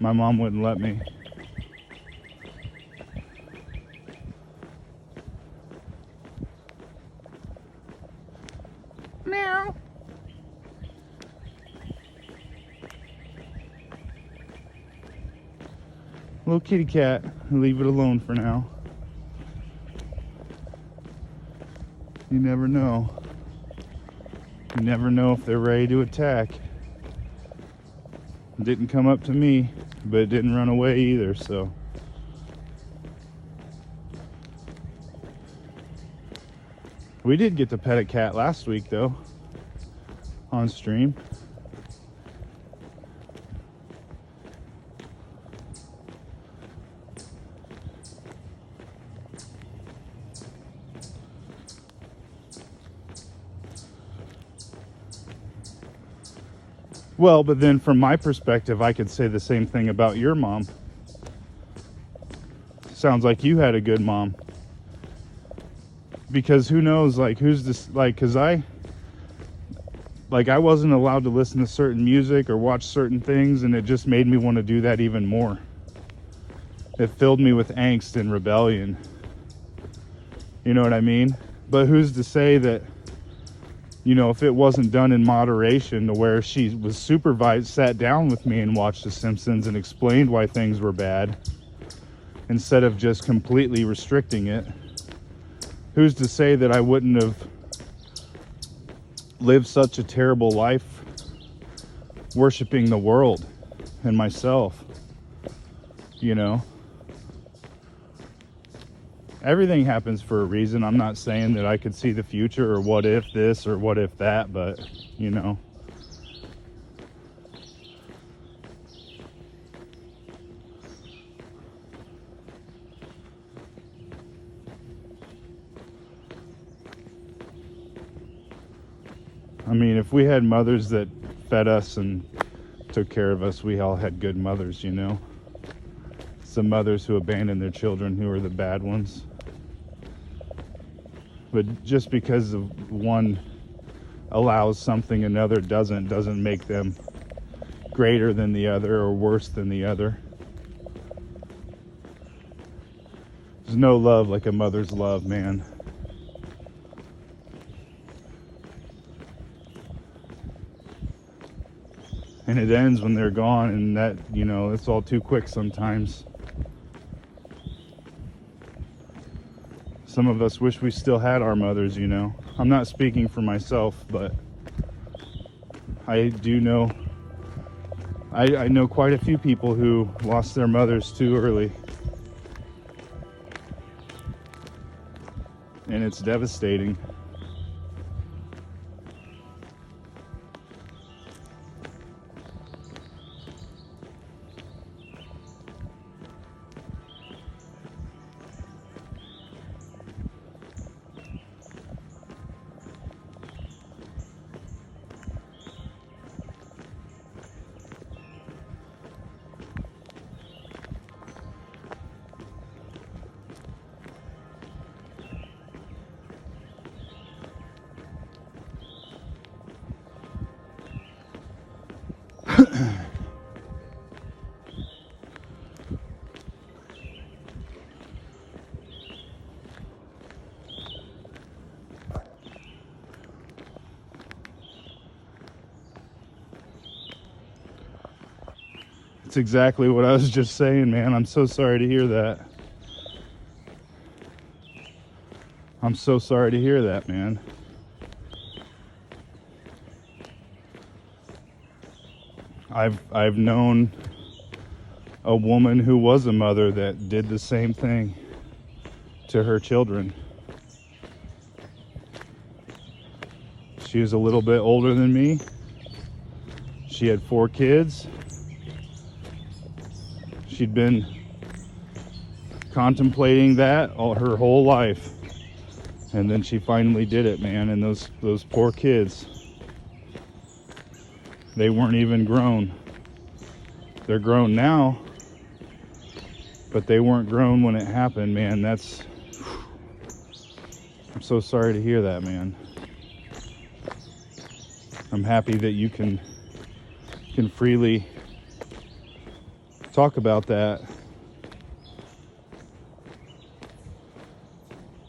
My mom wouldn't let me. Meow. Little kitty cat. Leave it alone for now. You never know. You never know if they're ready to attack. It didn't come up to me, but it didn't run away either, so. We did get to pet a cat last week, though, on stream. Well, but then from my perspective, I could say the same thing about your mom. Sounds like you had a good mom. Because who knows, like, who's this, like, because I wasn't allowed to listen to certain music or watch certain things, and it just made me want to do that even more. It filled me with angst and rebellion. You know what I mean? But who's to say that, if it wasn't done in moderation, to where she was supervised, sat down with me and watched The Simpsons and explained why things were bad, instead of just completely restricting it, who's to say that I wouldn't have lived such a terrible life worshiping the world and myself, everything happens for a reason. I'm not saying that I could see the future or what if this or what if that, but you know, I mean, if we had mothers that fed us and took care of us, we all had good mothers, you know. Some mothers who abandon their children who are the bad ones. But just because of one allows something another doesn't make them greater than the other or worse than the other. There's no love like a mother's love, man. And it ends when they're gone, and that, you know, it's all too quick sometimes. Some of us wish we still had our mothers, you know. I'm not speaking for myself, but I do know, I know quite a few people who lost their mothers too early. And it's devastating. It's exactly what I was just saying, man. I'm so sorry to hear that. I'm so sorry to hear that, man. I've known a woman who was a mother that did the same thing to her children. She was a little bit older than me. She had 4 kids. She'd been contemplating that all her whole life. And then she finally did it, man. And those poor kids, they weren't even grown. They're grown now, but they weren't grown when it happened, man. I'm so sorry to hear that, man. I'm happy that you can freely talk about that.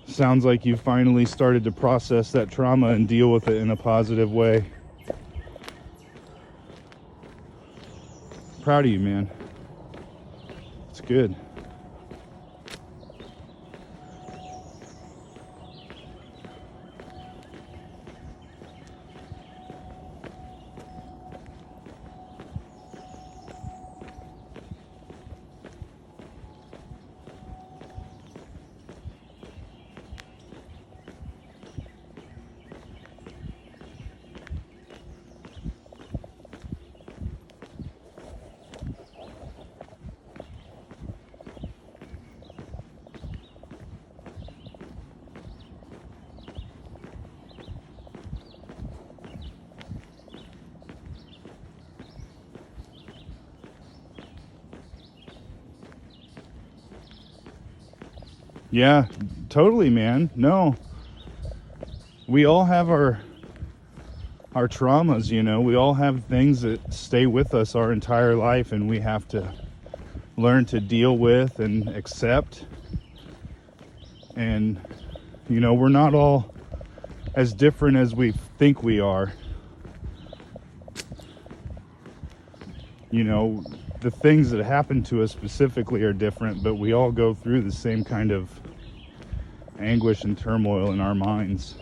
Sounds like you finally started to process that trauma and deal with it in a positive way. Proud of you, man. It's good. Yeah, totally, man. No, we all have our traumas, you know. We all have things that stay with us our entire life, and we have to learn to deal with and accept. And you know, we're not all as different as we think we are. You know, the things that happen to us specifically are different, but we all go through the same kind of anguish and turmoil in our minds.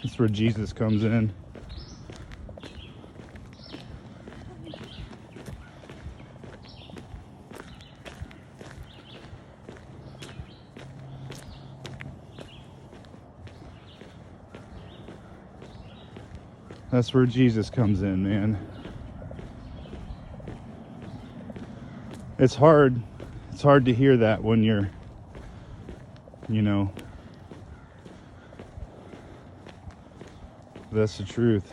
That's where Jesus comes in. That's where Jesus comes in, man. It's hard to hear that when you're, you know, that's the truth.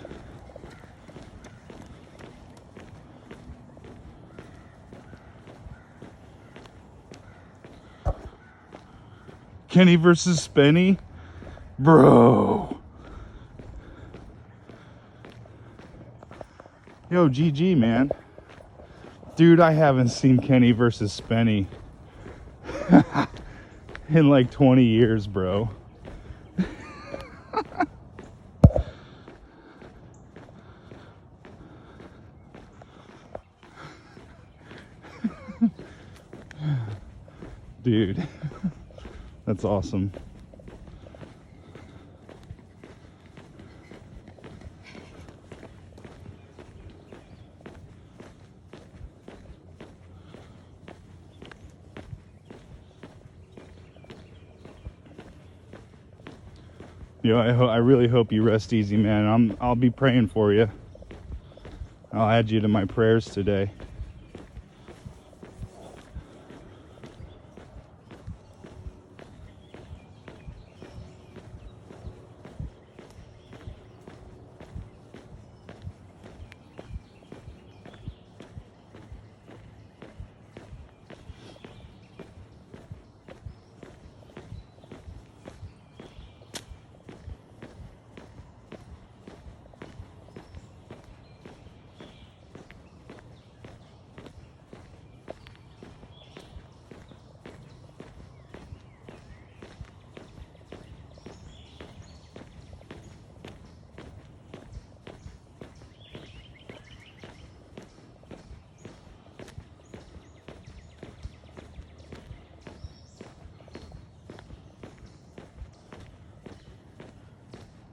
Kenny versus Spenny? Bro. Yo, GG, man. Dude, I haven't seen Kenny versus Spenny in like 20 years, bro. Dude, that's awesome. Yo, I really hope you rest easy, man. I'll be praying for you. I'll add you to my prayers today.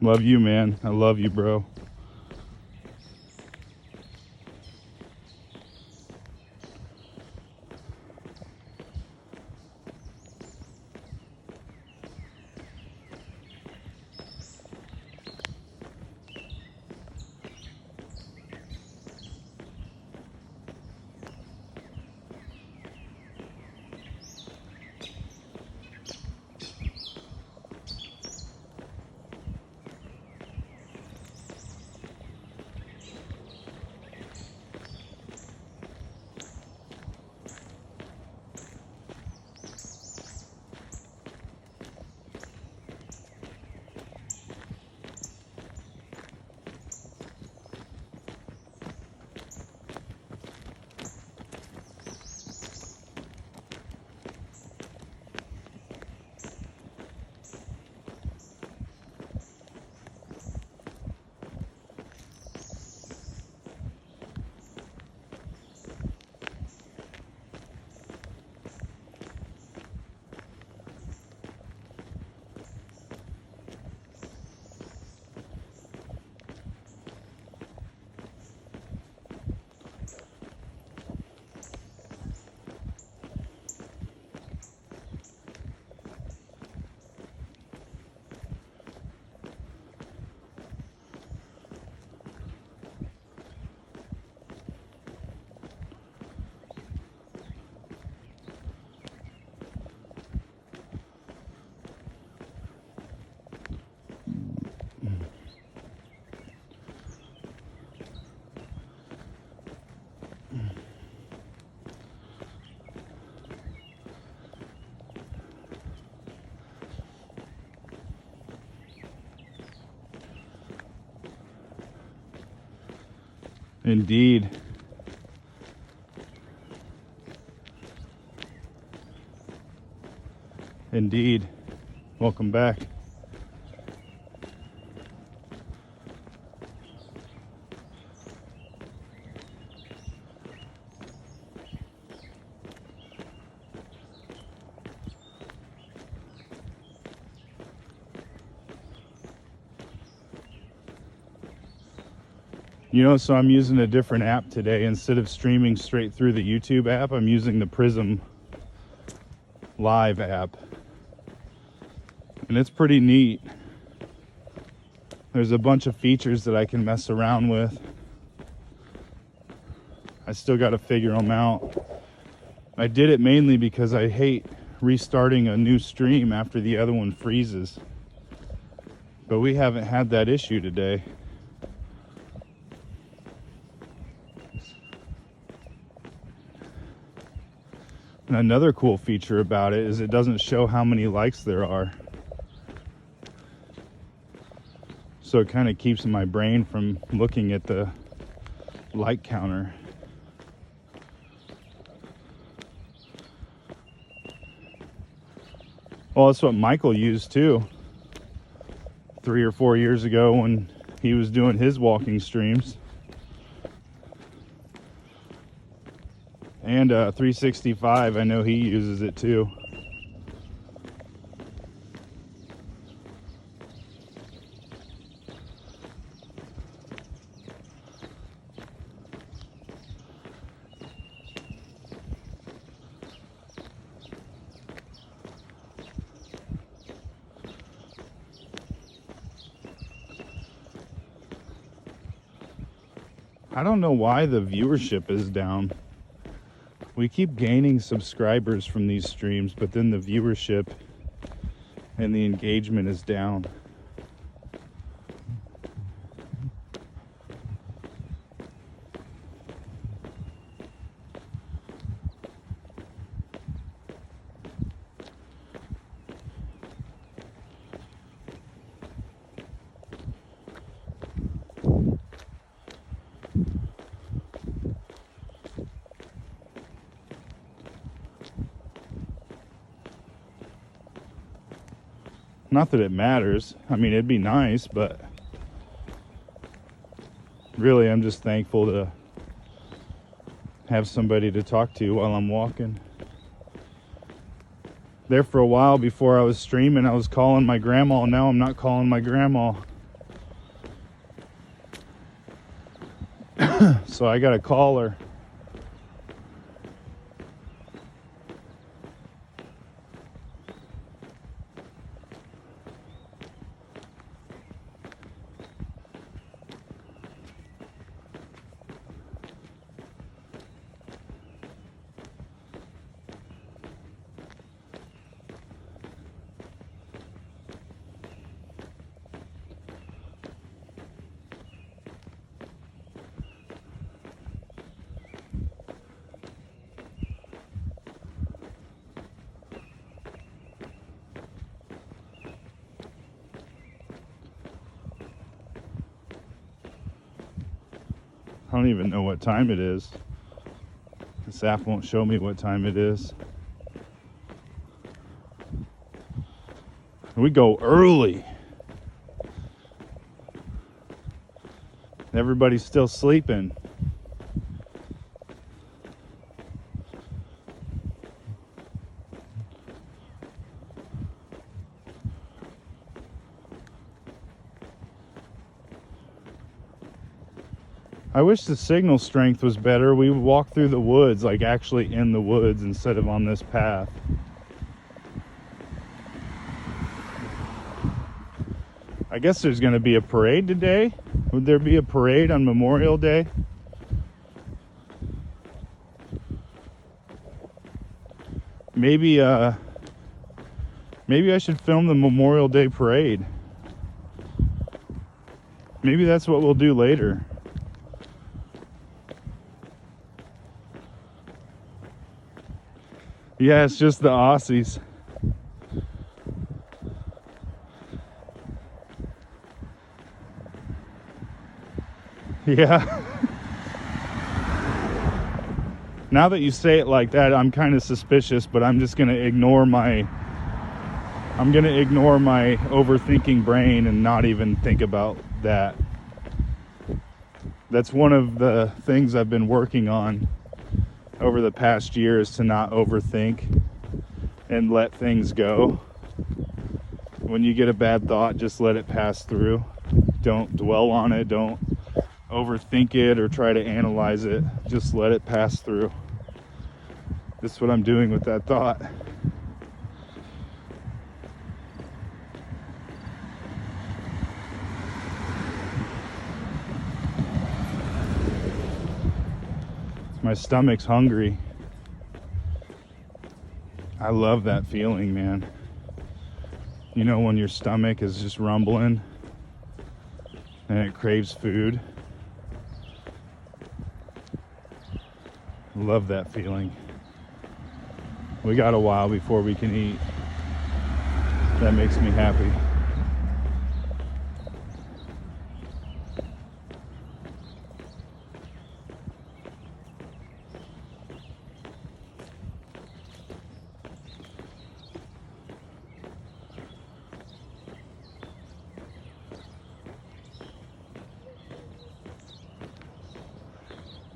Love you, man. I love you, bro. Indeed. Indeed. Welcome back. You know, so I'm using a different app today. Instead of streaming straight through the YouTube app, I'm using the Prism Live app. And it's pretty neat. There's a bunch of features that I can mess around with. I still got to figure them out. I did it mainly because I hate restarting a new stream after the other one freezes. But we haven't had that issue today. And another cool feature about it is it doesn't show how many likes there are. So it kind of keeps my brain from looking at the like counter. Well, that's what Michael used too. 3 or 4 years ago when he was doing his walking streams. And 365, I know he uses it too. I don't know why the viewership is down. We keep gaining subscribers from these streams, but then the viewership and the engagement is down. Not that it matters. I mean, it'd be nice, but really I'm just thankful to have somebody to talk to while I'm walking. There for a while before I was streaming, I was calling my grandma. Now I'm not calling my grandma. So I gotta call her. I don't even know what time it is. This app won't show me what time it is. We go early. Everybody's still sleeping. I wish the signal strength was better. We would walk through the woods, like actually in the woods instead of on this path. I guess there's going to be a parade today. Would there be a parade on Memorial Day? Maybe I should film the Memorial Day parade. Maybe that's what we'll do later. Yeah, it's just the Aussies. Yeah. Now that you say it like that, I'm kind of suspicious, but I'm just going to ignore my overthinking brain and not even think about that. That's one of the things I've been working on over the past year, is to not overthink and let things go. When you get a bad thought, just let it pass through. Don't dwell on it. Don't overthink it or try to analyze it. Just let it pass through. This is what I'm doing with that thought. My stomach's hungry. I love that feeling, man. You know, when your stomach is just rumbling and it craves food. Love that feeling. We got a while before we can eat. That makes me happy.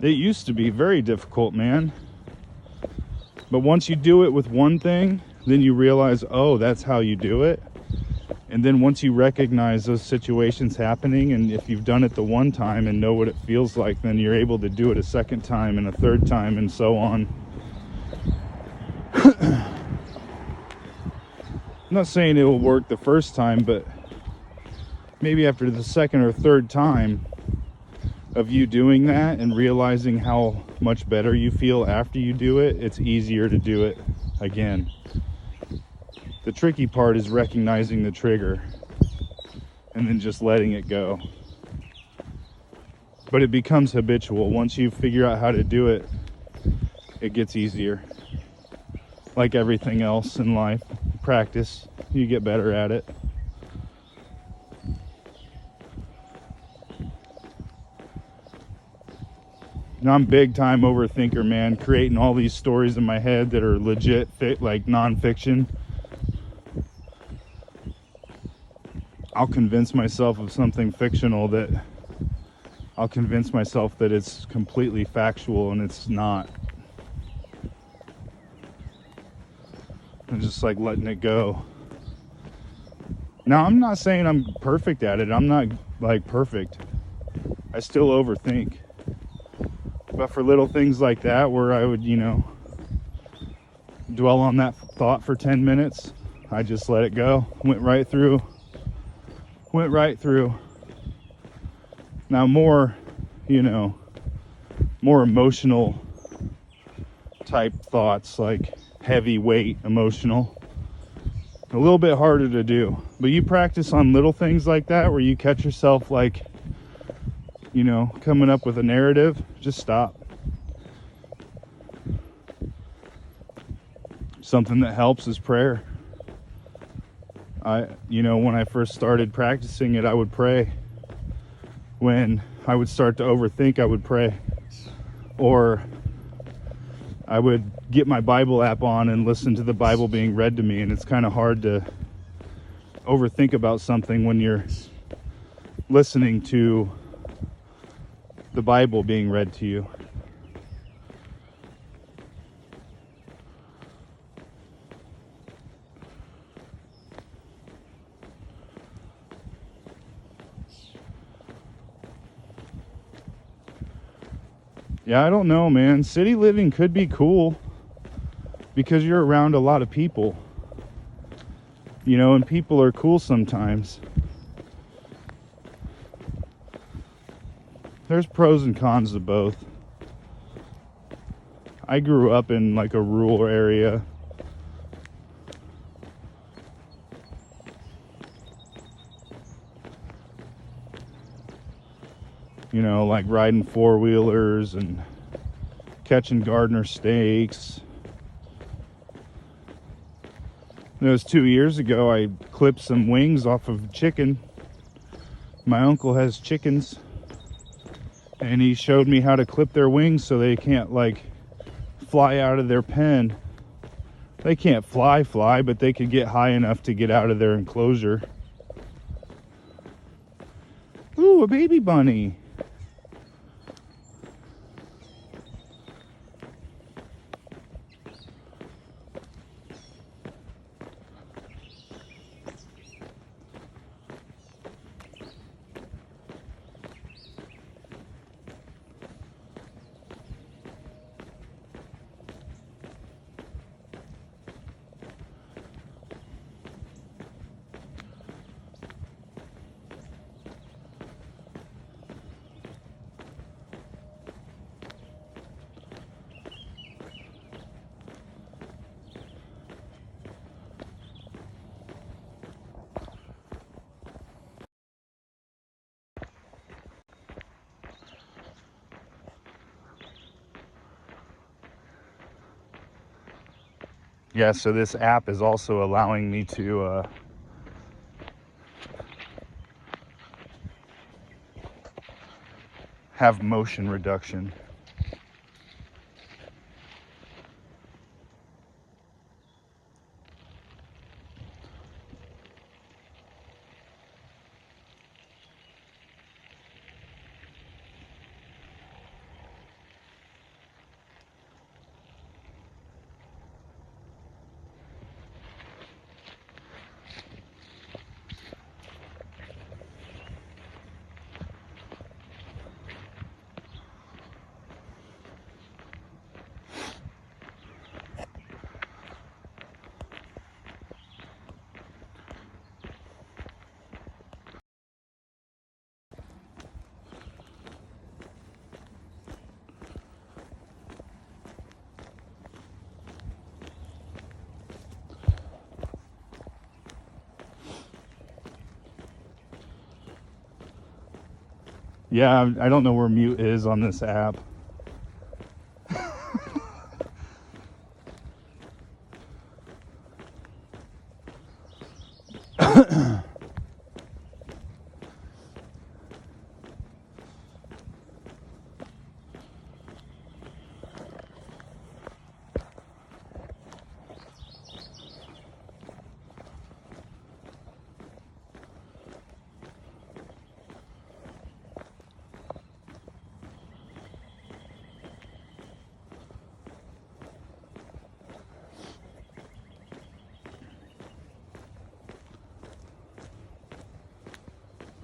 It used to be very difficult, man. But once you do it with one thing, then you realize, oh, that's how you do it. And then once you recognize those situations happening, and if you've done it the one time and know what it feels like, then you're able to do it a second time and a third time and so on. I'm not saying it will work the first time, but maybe after the second or third time of you doing that and realizing how much better you feel after you do it, it's easier to do it again. The tricky part is recognizing the trigger and then just letting it go. But it becomes habitual. Once you figure out how to do it, it gets easier. Like everything else in life, practice, you get better at it. Now, I'm big time overthinker, man, creating all these stories in my head that are legit, like nonfiction. I'll convince myself of something fictional that I'll convince myself that it's completely factual, and it's not. I'm just like letting it go. Now, I'm not saying I'm perfect at it. I'm not like perfect. I still overthink. But for little things like that, where I would, dwell on that thought for 10 minutes, I just let it go. Went right through. Now more emotional type thoughts, like heavyweight emotional, a little bit harder to do. But you practice on little things like that where you catch yourself like, coming up with a narrative, just stop. Something that helps is prayer. When I first started practicing it, I would pray. When I would start to overthink, I would pray. Or I would get my Bible app on and listen to the Bible being read to me. And it's kind of hard to overthink about something when you're listening to the Bible being read to you. Yeah, I don't know, man. City living could be cool because you're around a lot of people, and people are cool sometimes. There's pros and cons to both. I grew up in like a rural area. Like riding four-wheelers and catching gardener steaks. It was 2 years ago, I clipped some wings off of chicken. My uncle has chickens, and he showed me how to clip their wings so they can't fly out of their pen. They can't fly, but they could get high enough to get out of their enclosure. Ooh, a baby bunny. Yeah, so this app is also allowing me to have motion reduction. Yeah, I don't know where mute is on this app.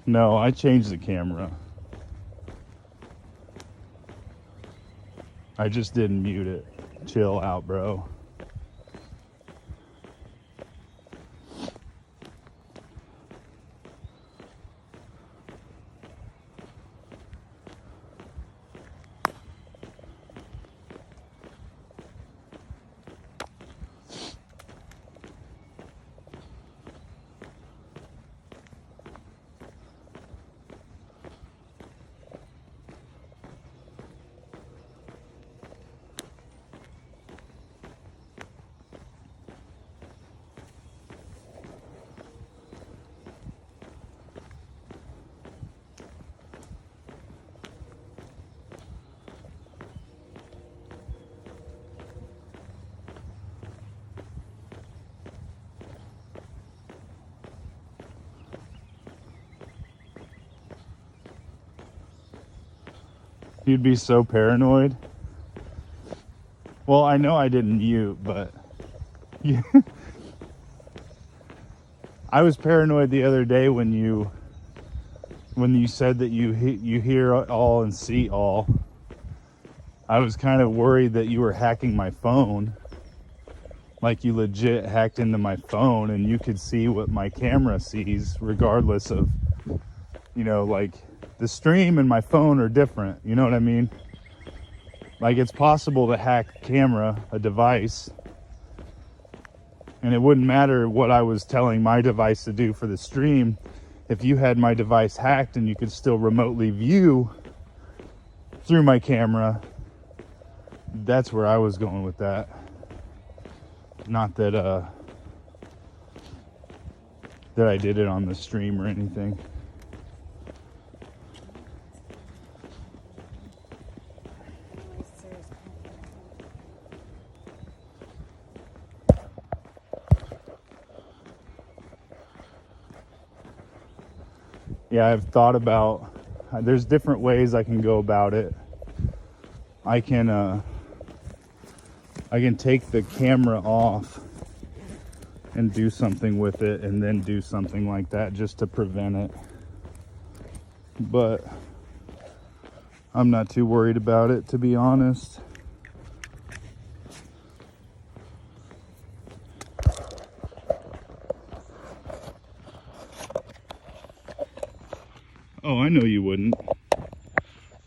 No, I changed the camera. I just didn't mute it. Chill out, bro. You'd be so paranoid. Well, I know I didn't mute, but yeah. I was paranoid the other day when you said that you hear all and see all. I was kind of worried that you were hacking my phone. Like you legit hacked into my phone and you could see what my camera sees regardless of, like the stream and my phone are different. You know what I mean? Like it's possible to hack a device, and it wouldn't matter what I was telling my device to do for the stream. If you had my device hacked and you could still remotely view through my camera, that's where I was going with that. Not that that I did it on the stream or anything. Yeah, I've thought about, there's different ways I can go about it. I can take the camera off and do something with it and then do something like that just to prevent it. But I'm not too worried about it, to be honest. Oh, I know you wouldn't.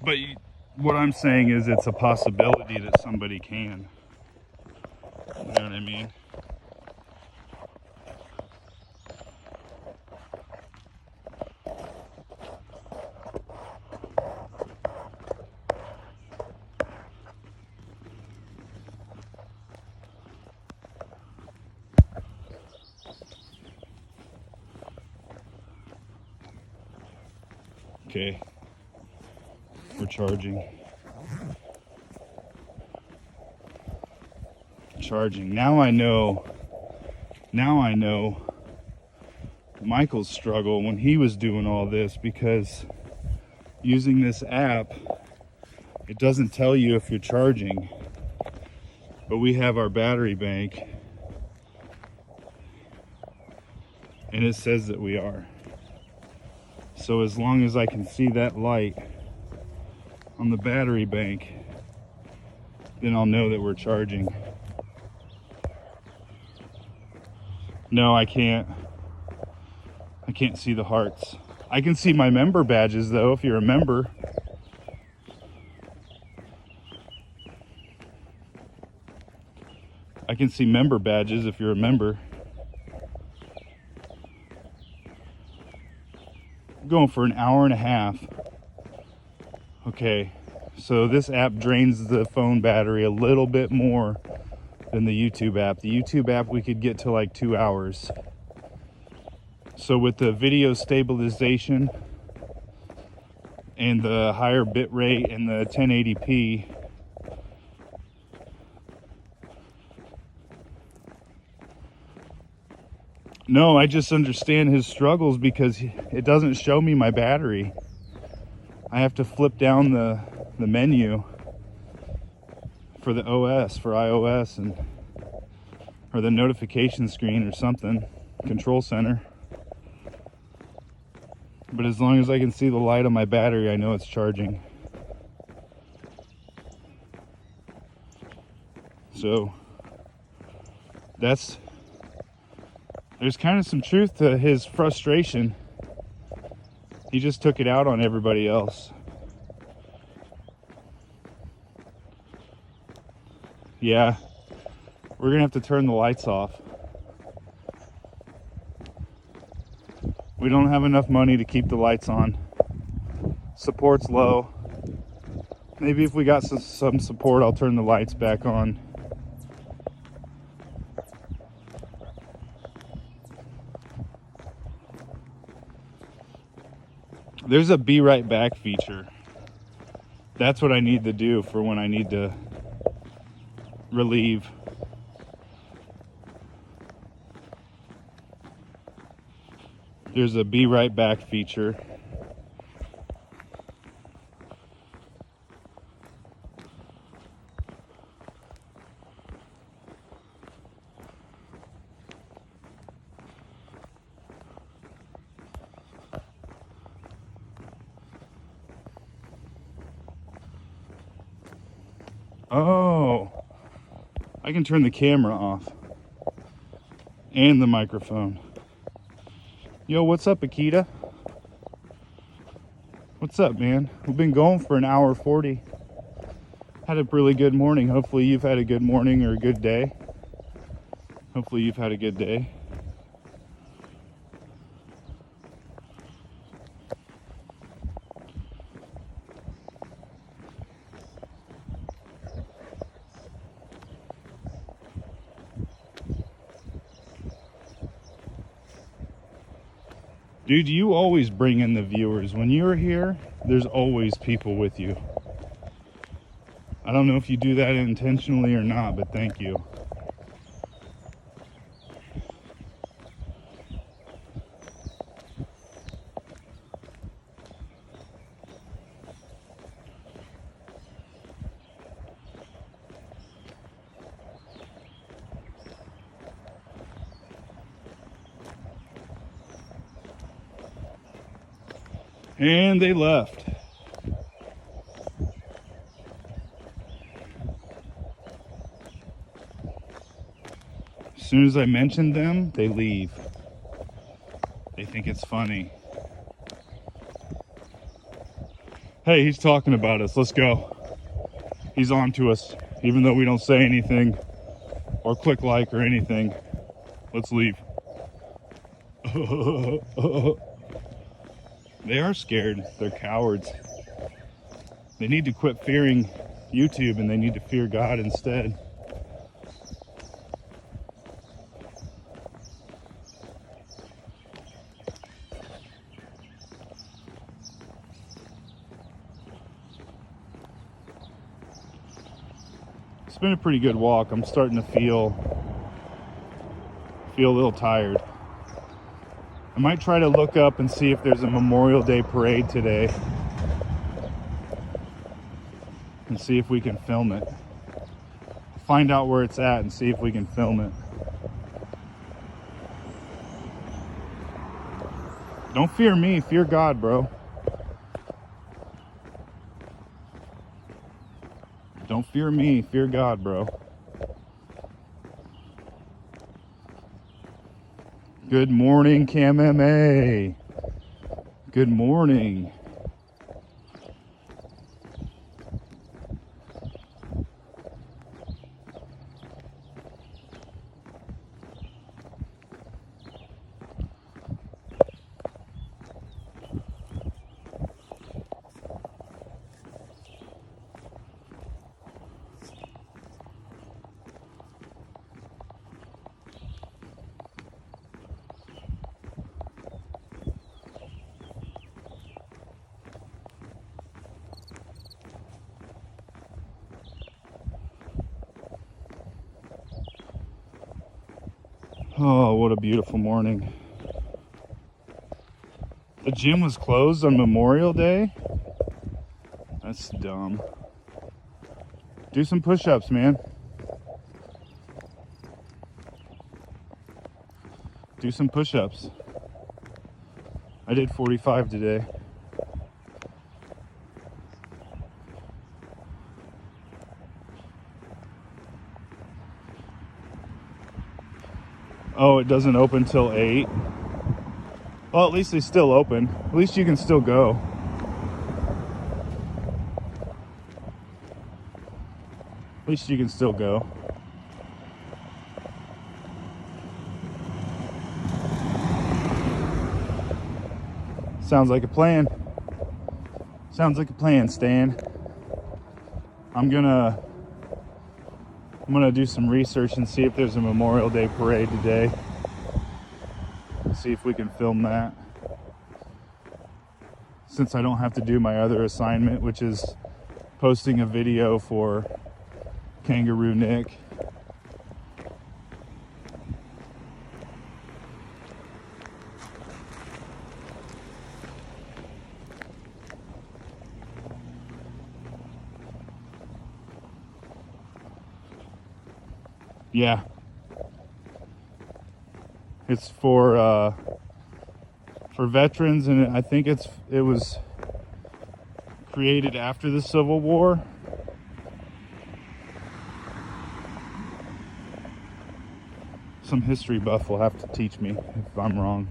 But what I'm saying is it's a possibility that somebody can. You know what I mean? Okay. We're charging. Charging. Now I know Michael's struggle when he was doing all this, because using this app, it doesn't tell you if you're charging, but we have our battery bank and it says that we are. So as long as I can see that light on the battery bank, then I'll know that we're charging. No, I can't see the hearts. I can see my member badges though, if you're a member. I can see member badges if you're a member. I'm going for an hour and a half. Okay, so this app drains the phone battery a little bit more than the YouTube app. The YouTube app we could get to like 2 hours. So with the video stabilization and the higher bit rate and the 1080p, no, I just understand his struggles because it doesn't show me my battery. I have to flip down the menu for the OS, for iOS, and or the notification screen or something, control center. But as long as I can see the light on my battery, I know it's charging. So there's kind of some truth to his frustration. He just took it out on everybody else. Yeah, we're gonna have to turn the lights off. We don't have enough money to keep the lights on. Support's low. Maybe if we got some support, I'll turn the lights back on. There's a be right back feature. That's what I need to do for when I need to relieve. There's a be right back feature. Oh, I can turn the camera off and the microphone. Yo, what's up, Akita? What's up, man? We've been going for an hour 40. Had a really good morning. Hopefully you've had a good morning or a good day. Hopefully you've had a good day. Dude, you always bring in the viewers. When you're here, there's always people with you. I don't know if you do that intentionally or not, but thank you. And they left. As soon as I mentioned them, they leave. They think it's funny. Hey, he's talking about us. Let's go. He's on to us. Even though we don't say anything or click like or anything. Let's leave. They are scared. They're cowards. They need to quit fearing YouTube and they need to fear God instead. It's been a pretty good walk. I'm starting to feel a little tired. I might try to look up and see if there's a Memorial Day parade today and see if we can film it. Find out where it's at and see if we can film it. Don't fear me, fear God, bro. Don't fear me, fear God, bro. Good morning, Cam MMA. Good morning. Oh, what a beautiful morning. The gym was closed on Memorial Day? That's dumb. Do some push-ups, man. Do some push-ups. I did 45 today. Oh, it doesn't open till 8. Well, at least they still open. At least you can still go. At least you can still go. Sounds like a plan. Sounds like a plan, Stan. I'm gonna do some research and see if there's a Memorial Day parade today. See if we can film that. Since I don't have to do my other assignment, which is posting a video for Kangaroo Nick. Yeah. It's for veterans, and I think it was created after the Civil War. Some history buff will have to teach me if I'm wrong.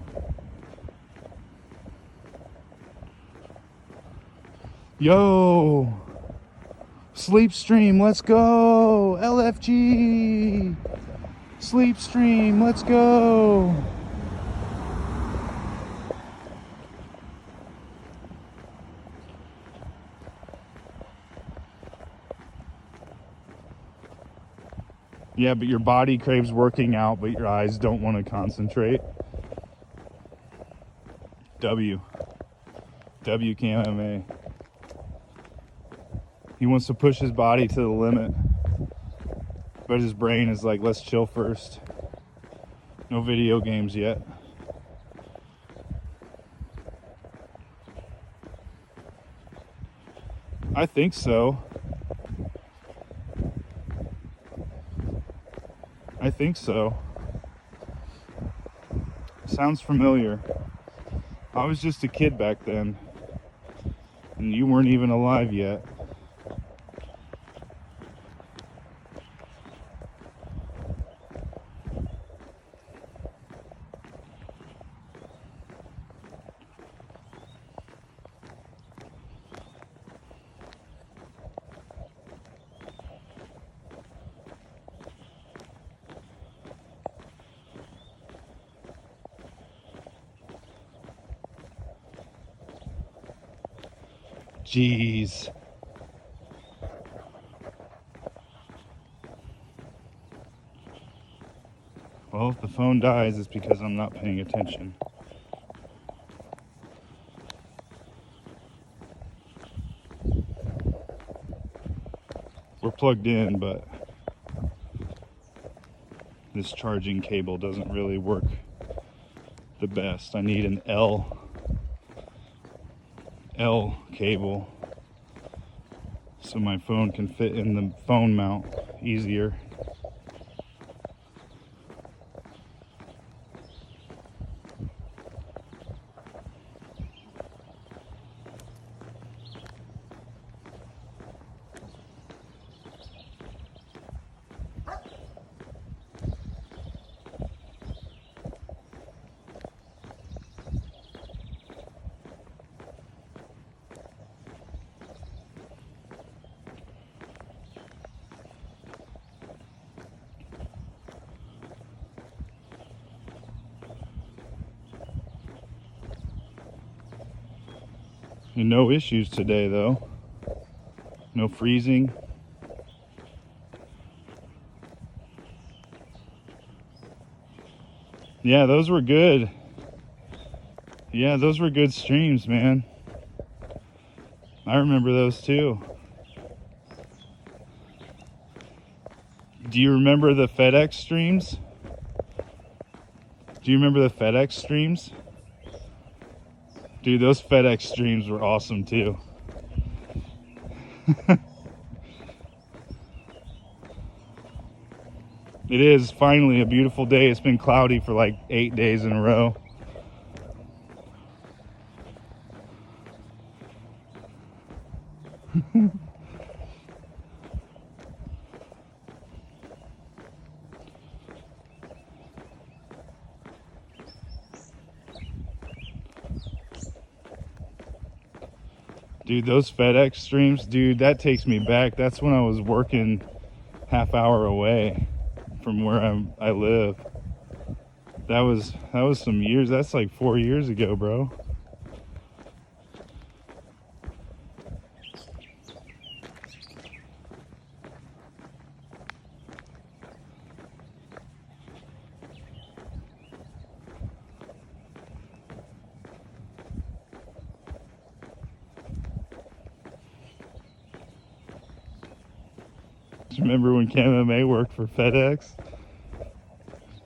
Yo! Sleep stream, let's go! LFG! Sleep stream, let's go! Yeah, but your body craves working out, but your eyes don't want to concentrate. W KMA. He wants to push his body to the limit, but his brain is like, let's chill first. No video games yet. I think so. I think so. Sounds familiar. I was just a kid back then, and you weren't even alive yet. Jeez. Well, if the phone dies, it's because I'm not paying attention. We're plugged in, but this charging cable doesn't really work the best. I need an L cable so my phone can fit in the phone mount easier. And no issues today though. No freezing. Yeah, those were good. Yeah, those were good streams, man. I remember those too. Do you remember the FedEx streams? Do you remember the FedEx streams? Dude, those FedEx streams were awesome too. It is finally a beautiful day. It's been cloudy for like 8 days in a row. Dude, those FedEx streams, dude, that takes me back. That's when I was working half hour away from where I live. That was some years. That's like 4 years ago, bro. Remember when KMA worked for FedEx?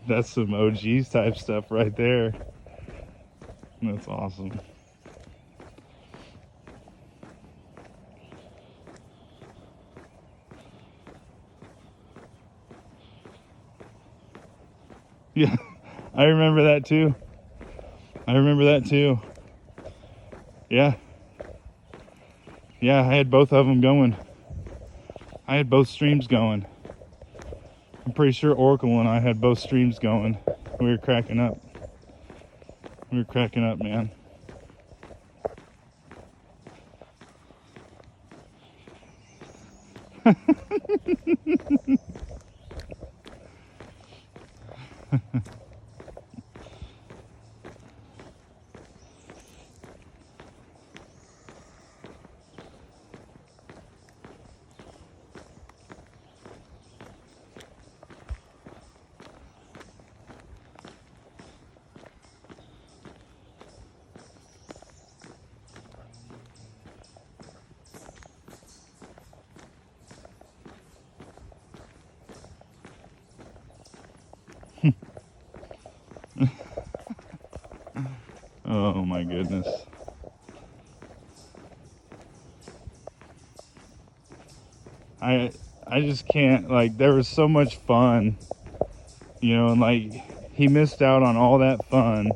That's some OGs type stuff right there. That's awesome. Yeah, I remember that too. I remember that too. Yeah. Yeah, I had both of them going. I had both streams going. I'm pretty sure Oracle and I had both streams going. We were cracking up. We were cracking up, man. Oh my goodness. I just can't, like, there was so much fun, you know, and like he missed out on all that fun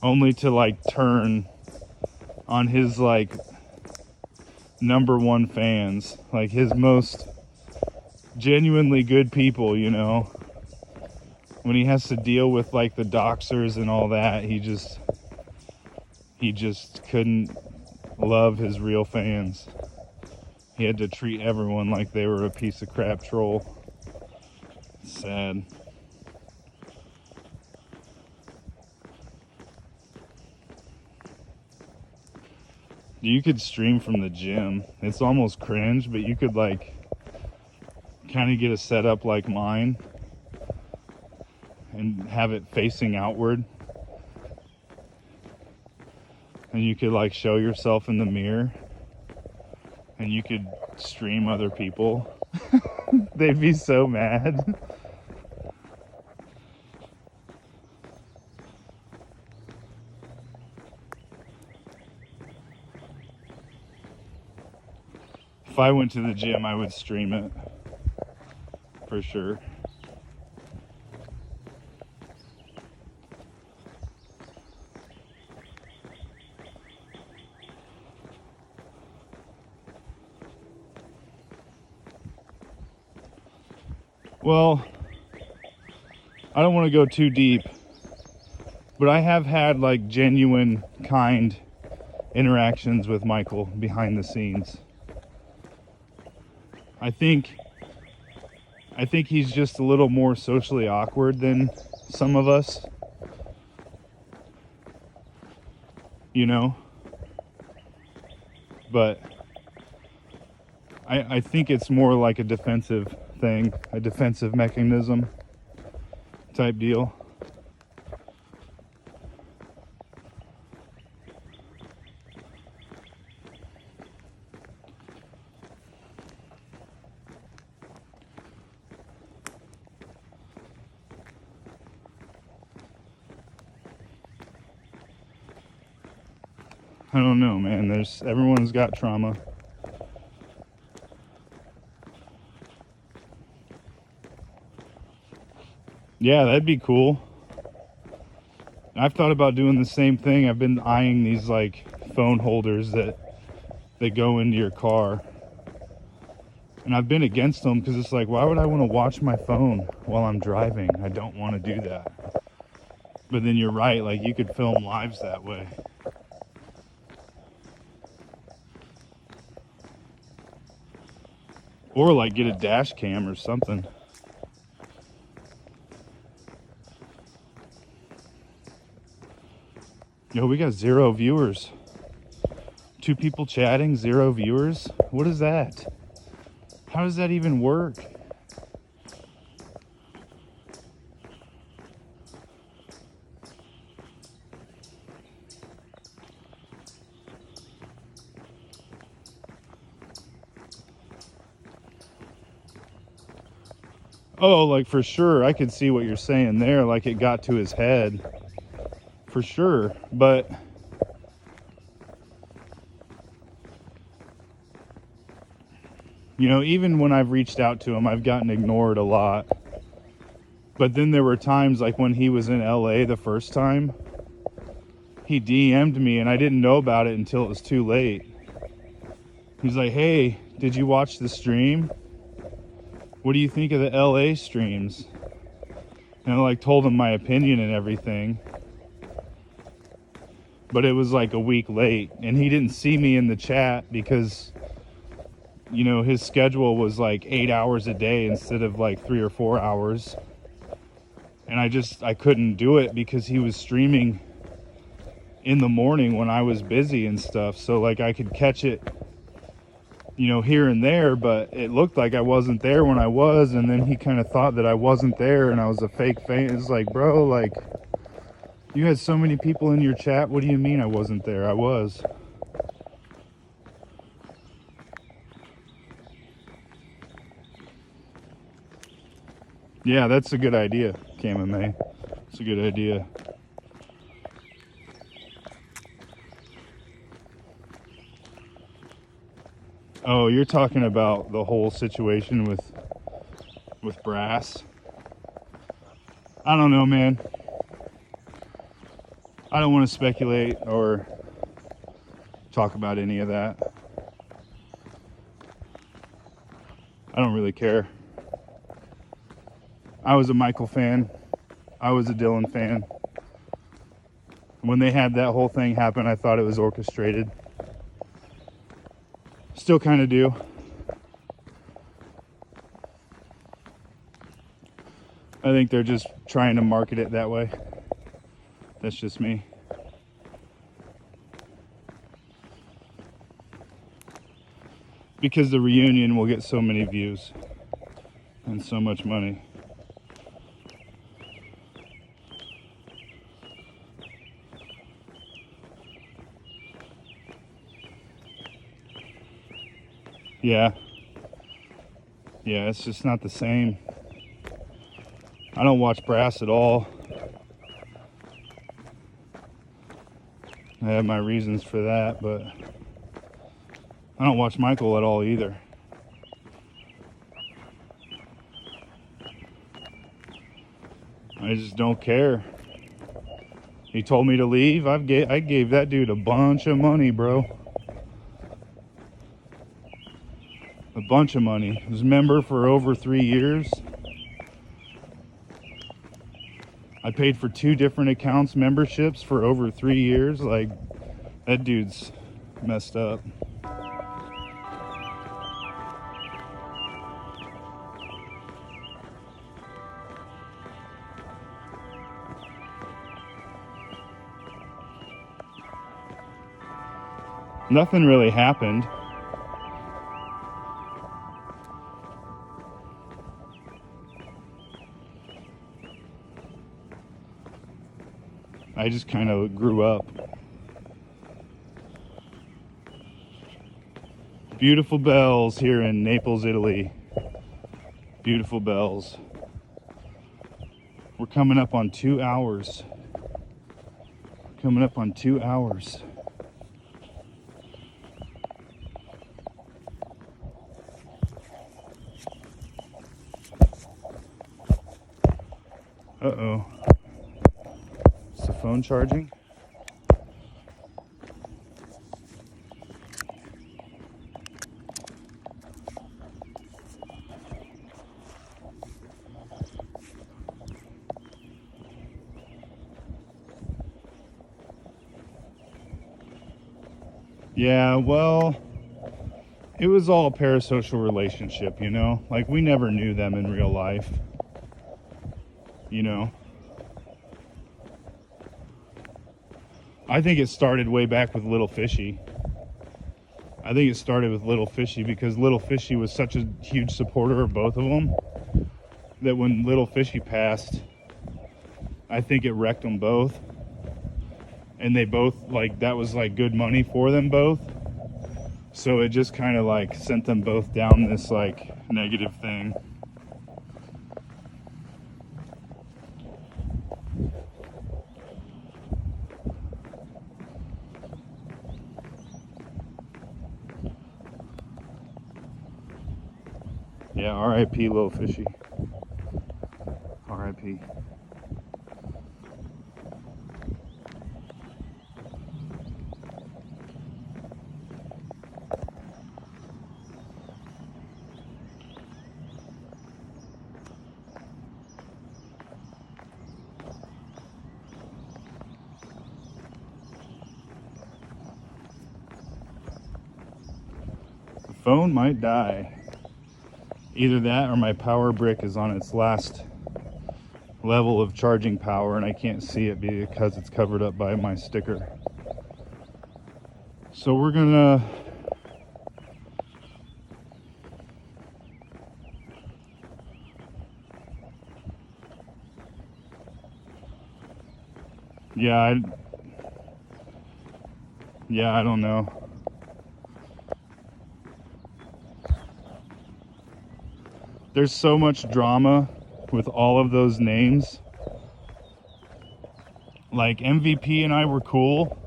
only to like turn on his like #1 fans, like his most genuinely good people, you know. When he has to deal with like the doxers and all that, he just couldn't love his real fans. He had to treat everyone like they were a piece of crap troll. Sad. You could stream from the gym. It's almost cringe, but you could like kind of get a setup like mine and have it facing outward. And you could like show yourself in the mirror and you could stream other people. They'd be so mad. If I went to the gym, I would stream it. For sure. Well, I don't want to go too deep, but I have had like genuine, kind interactions with Michael behind the scenes. I think he's just a little more socially awkward than some of us, you know? But I think it's more like a defensive thing, a defensive mechanism type deal. I don't know, man. Everyone's got trauma. Yeah, that'd be cool. I've thought about doing the same thing. I've been eyeing these like phone holders that go into your car. And I've been against them because it's like, why would I want to watch my phone while I'm driving? I don't want to do that. But then you're right, like you could film lives that way. Or like get a dash cam or something. Yo, we got 0 viewers. 2 people chatting, 0 viewers. What is that? How does that even work? Oh, like for sure, I could see what you're saying there, like it got to his head. For sure, but you know, even when I've reached out to him, I've gotten ignored a lot. But then there were times like when he was in LA the first time, he DM'd me and I didn't know about it until it was too late. He's like, hey, did you watch the stream? What do you think of the LA streams? And I like told him my opinion and everything. But it was like a week late and he didn't see me in the chat because, you know, his schedule was like 8 hours a day instead of like 3 or 4 hours. And I couldn't do it because he was streaming in the morning when I was busy and stuff. So like I could catch it, you know, here and there, but it looked like I wasn't there when I was. And then he kind of thought that I wasn't there and I was a fake fan. It's like, bro, like you had so many people in your chat. What do you mean I wasn't there? I was. Yeah, that's a good idea, May. It's a good idea. Oh, you're talking about the whole situation with Brass? I don't know, man. I don't want to speculate or talk about any of that. I don't really care. I was a Michael fan. I was a Dylan fan. When they had that whole thing happen, I thought it was orchestrated. Still kind of do. I think they're just trying to market it that way. That's just me. Because the reunion will get so many views and so much money. Yeah. Yeah, it's just not the same. I don't watch brass at all. I have my reasons for that, but I don't watch Michael at all either. I just don't care. He told me to leave. I gave that dude a bunch of money, bro. A bunch of money. I was a member for over 3 years. I paid for 2 different accounts memberships for over 3 years. Like, that dude's messed up. Nothing really happened. I just kind of grew up. Beautiful bells here in Naples, Italy. Beautiful bells. We're coming up on 2 hours. Coming up on 2 hours. Uh-oh. Is the phone charging? Yeah, well, it was all a parasocial relationship, you know? Like, we never knew them in real life, you know? I think it started way back with Little Fishy. I think it started with Little Fishy because Little Fishy was such a huge supporter of both of them that when Little Fishy passed, I think it wrecked them both. And they both, like, that was like good money for them both. So it just kind of like sent them both down this like negative thing. Yeah, R.I.P. Little Fishy. R.I.P. The phone might die. Either that or my power brick is on its last level of charging power and I can't see it because it's covered up by my sticker. So we're gonna I don't know. There's so much drama with all of those names. Like, MVP and I were cool,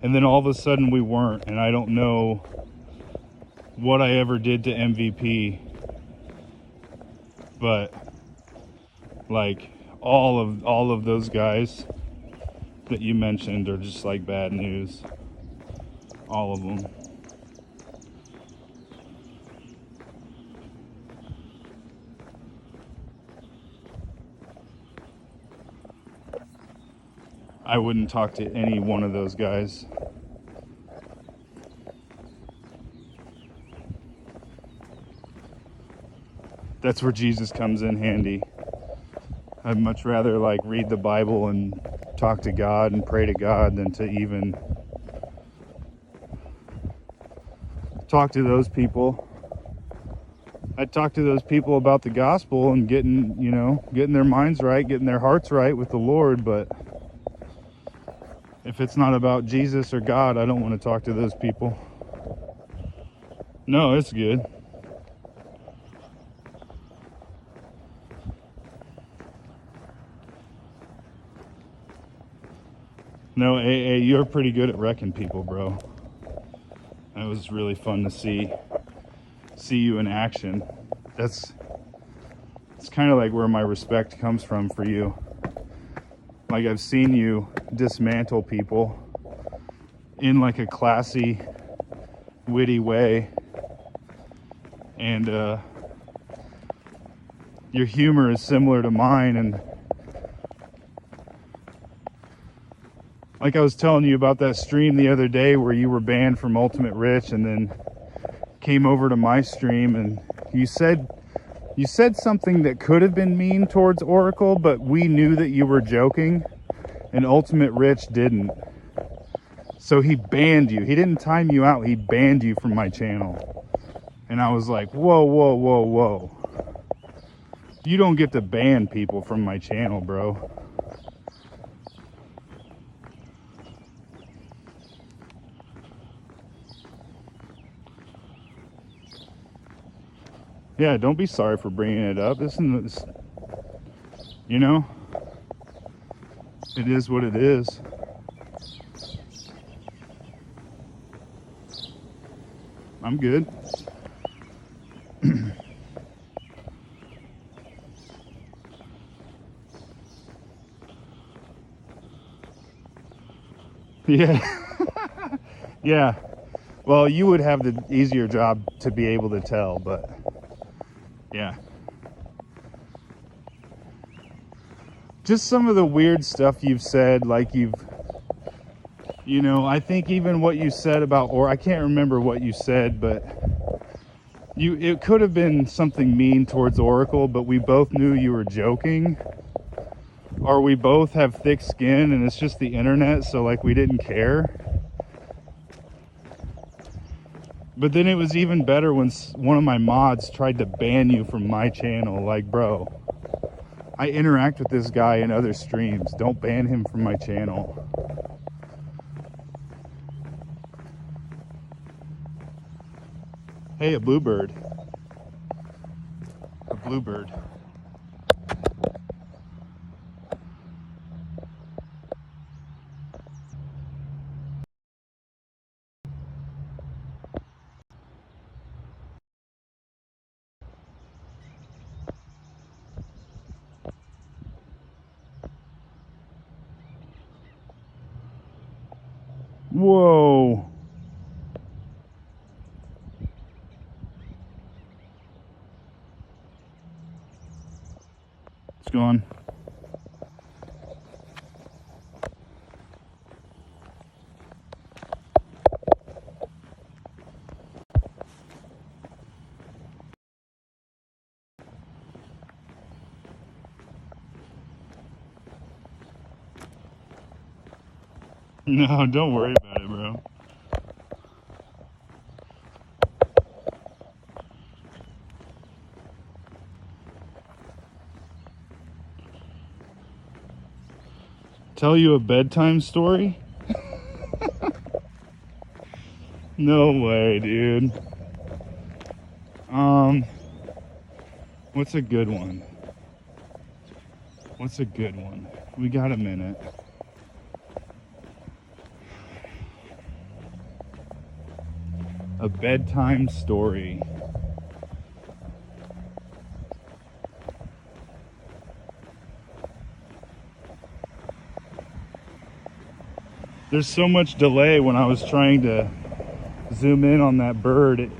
and then all of a sudden we weren't, and I don't know what I ever did to MVP. But like all of those guys that you mentioned are just like bad news. All of them. I wouldn't talk to any one of those guys. That's where Jesus comes in handy. I'd much rather like read the Bible and talk to God and pray to God than to even talk to those people. I'd talk to those people about the gospel and getting their minds right, getting their hearts right with the Lord, but if it's not about Jesus or God, I don't want to talk to those people. No, it's good. No, AA, you're pretty good at wrecking people, bro. That was really fun to see you in action. It's kind of like where my respect comes from for you. Like, I've seen you dismantle people in like a classy, witty way, and your humor is similar to mine. And like I was telling you about that stream the other day where you were banned from Ultimate Rich and then came over to my stream, and you said something that could have been mean towards Oracle, but we knew that you were joking, and Ultimate Rich didn't. So he banned you. He didn't time you out. He banned you from my channel. And I was like, whoa, whoa, whoa, whoa. You don't get to ban people from my channel, bro. Yeah, don't be sorry for bringing it up. This, you know, it is what it is. I'm good. Yeah. Yeah. Well, you would have the easier job to be able to tell, but yeah. Just some of the weird stuff you've said, like you know, I think even what you said about, or I can't remember what you said, but it could have been something mean towards Oracle, but we both knew you were joking, or we both have thick skin and it's just the internet, so like we didn't care. But then it was even better when one of my mods tried to ban you from my channel. Like, bro, I interact with this guy in other streams. Don't ban him from my channel. Hey, a bluebird. A bluebird. Whoa. It's gone. No, don't worry about it, bro. Tell you a bedtime story? No way, dude. What's a good one? What's a good one? We got a minute. A bedtime story. There's so much delay when I was trying to zoom in on that bird.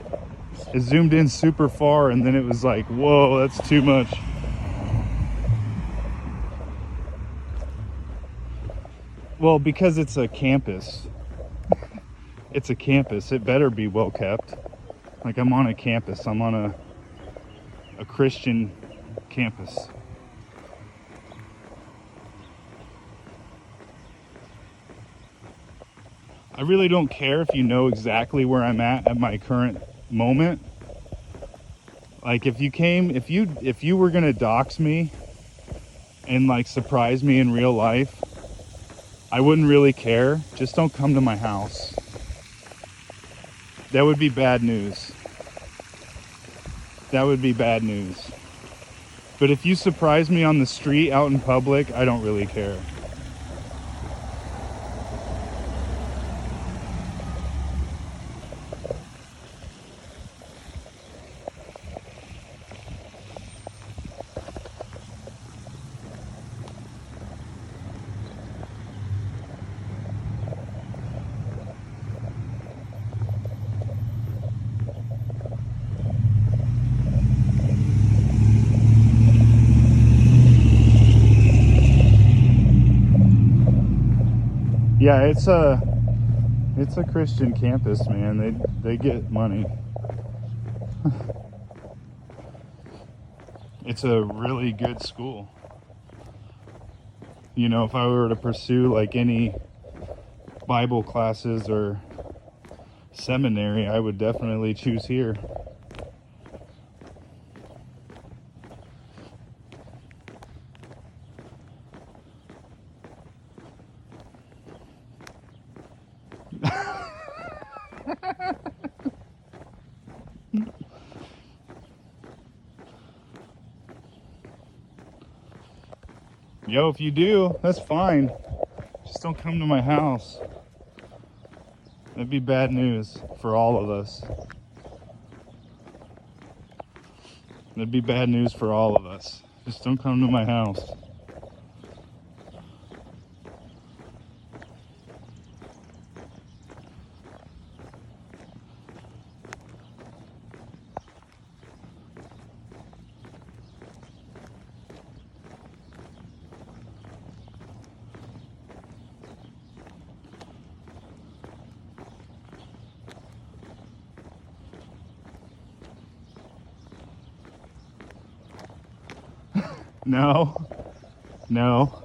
It zoomed in super far and then it was like, whoa, that's too much. Well, because it's a campus. It's a campus. It better be well kept. Like, I'm on a campus. I'm on a Christian campus. I really don't care if you know exactly where I'm at my current moment. Like, if you were gonna dox me and like surprise me in real life, I wouldn't really care. Just don't come to my house. That would be bad news. That would be bad news. But if you surprise me on the street out in public, I don't really care. Yeah, it's a Christian campus, man. They get money. It's a really good school. You know, if I were to pursue like any Bible classes or seminary, I would definitely choose here. Yo, if you do, that's fine. Just don't come to my house. That'd be bad news for all of us. That'd be bad news for all of us. Just don't come to my house. No.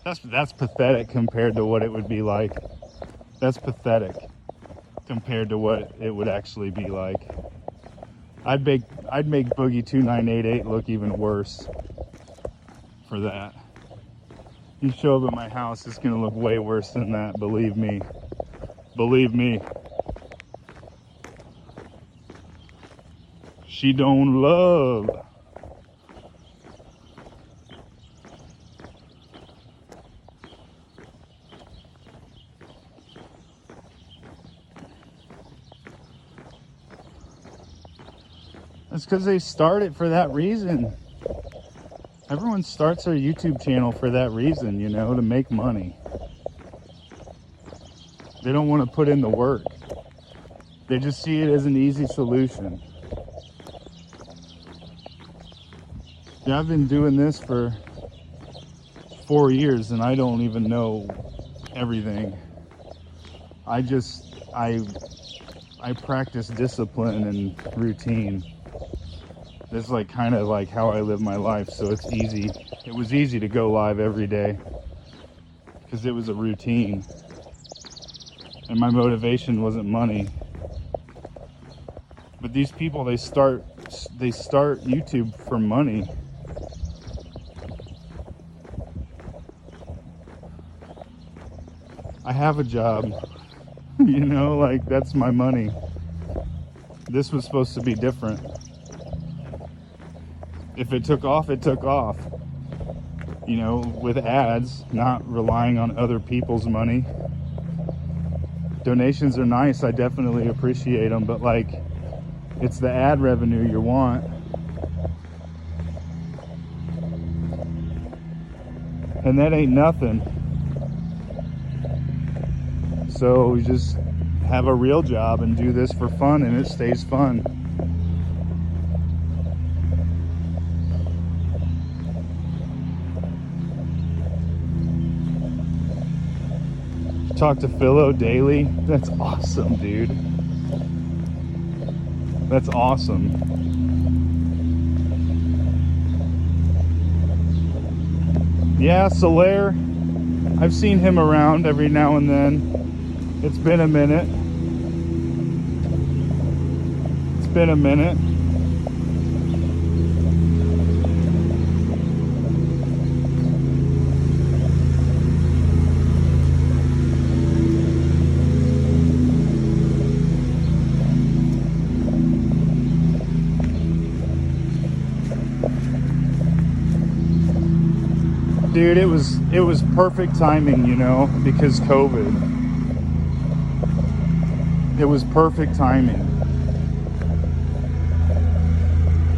That's pathetic compared to what it would be like. That's pathetic compared to what it would actually be like. I'd make Boogie 2988 look even worse for that. You show up at my house, it's gonna look way worse than that, believe me. Believe me. She don't love. It's because they start it for that reason. Everyone starts their YouTube channel for that reason, you know, to make money. They don't want to put in the work. They just see it as an easy solution. Yeah, I've been doing this for 4 years and I don't even know everything. I practice discipline and routine. This is like kind of like how I live my life, so it's easy. It was easy to go live every day because it was a routine. And my motivation wasn't money. But these people, they start YouTube for money. I have a job, you know, like that's my money. This was supposed to be different. If it took off, it took off. You know, with ads, not relying on other people's money. Donations are nice, I definitely appreciate them, but like, it's the ad revenue you want. And that ain't nothing. So we just have a real job and do this for fun, and it stays fun. Talk to Philo daily. That's awesome, dude. That's awesome. Yeah, Solaire. I've seen him around every now and then. It's been a minute. It's been a minute. Dude, it was perfect timing, you know, because COVID. It was perfect timing.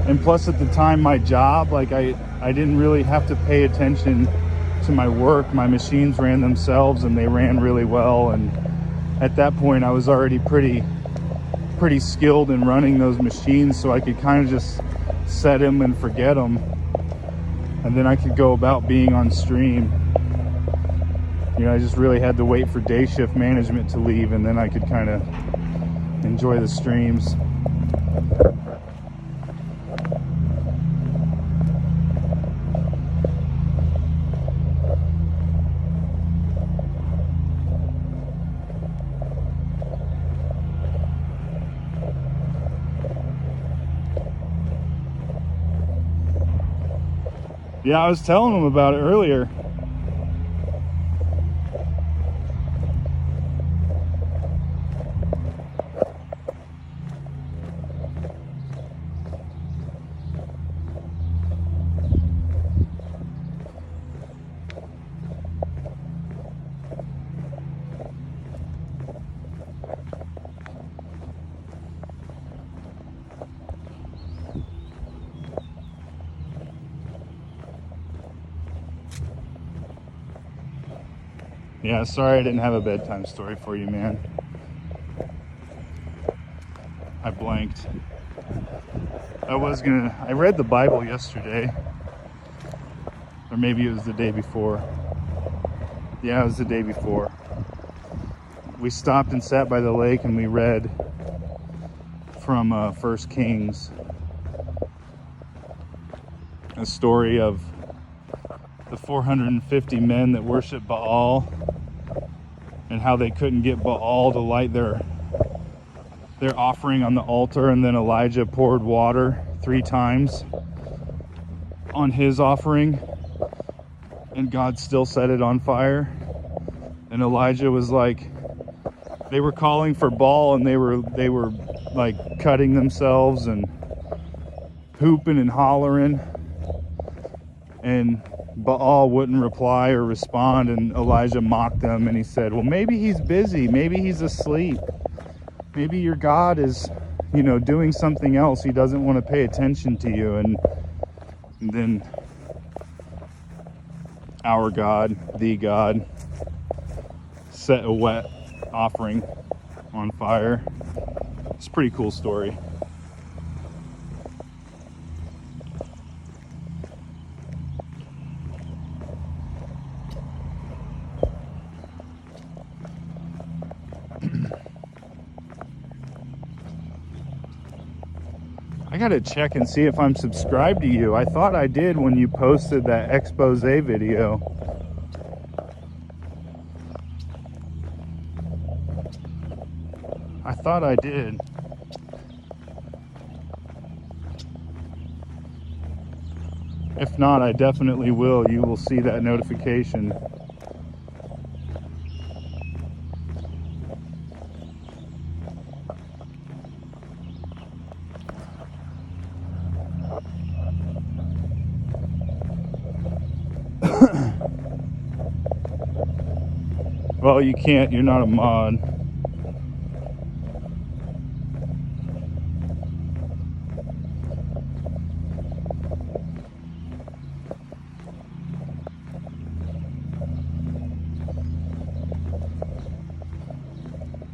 And plus at the time, my job, like I didn't really have to pay attention to my work. My machines ran themselves and they ran really well. And at that point I was already pretty skilled in running those machines, so I could kind of just set them and forget them. And then I could go about being on stream. You know, I just really had to wait for day shift management to leave, and then I could kind of enjoy the streams. Yeah, I was telling them about it earlier. Yeah, sorry I didn't have a bedtime story for you, man. I blanked. I read the Bible yesterday. Or maybe it was the day before. Yeah, it was the day before. We stopped and sat by the lake and we read from 1 Kings. A story of the 450 men that worship Baal and how they couldn't get Baal to light their offering on the altar, and then Elijah poured water 3 times on his offering and God still set it on fire. And Elijah was like, they were calling for Baal and they were like cutting themselves and hooping and hollering, and Baal wouldn't reply or respond, and Elijah mocked them and he said, well, maybe he's busy, maybe he's asleep, maybe your God is, you know, doing something else, he doesn't want to pay attention to you. And then our God, the God, set a wet offering on fire. It's a pretty cool story. I gotta check and see if I'm subscribed to you. I thought I did when you posted that expose video. I thought I did. If not, I definitely will. You will see that notification. Well, you can't, you're not a mod.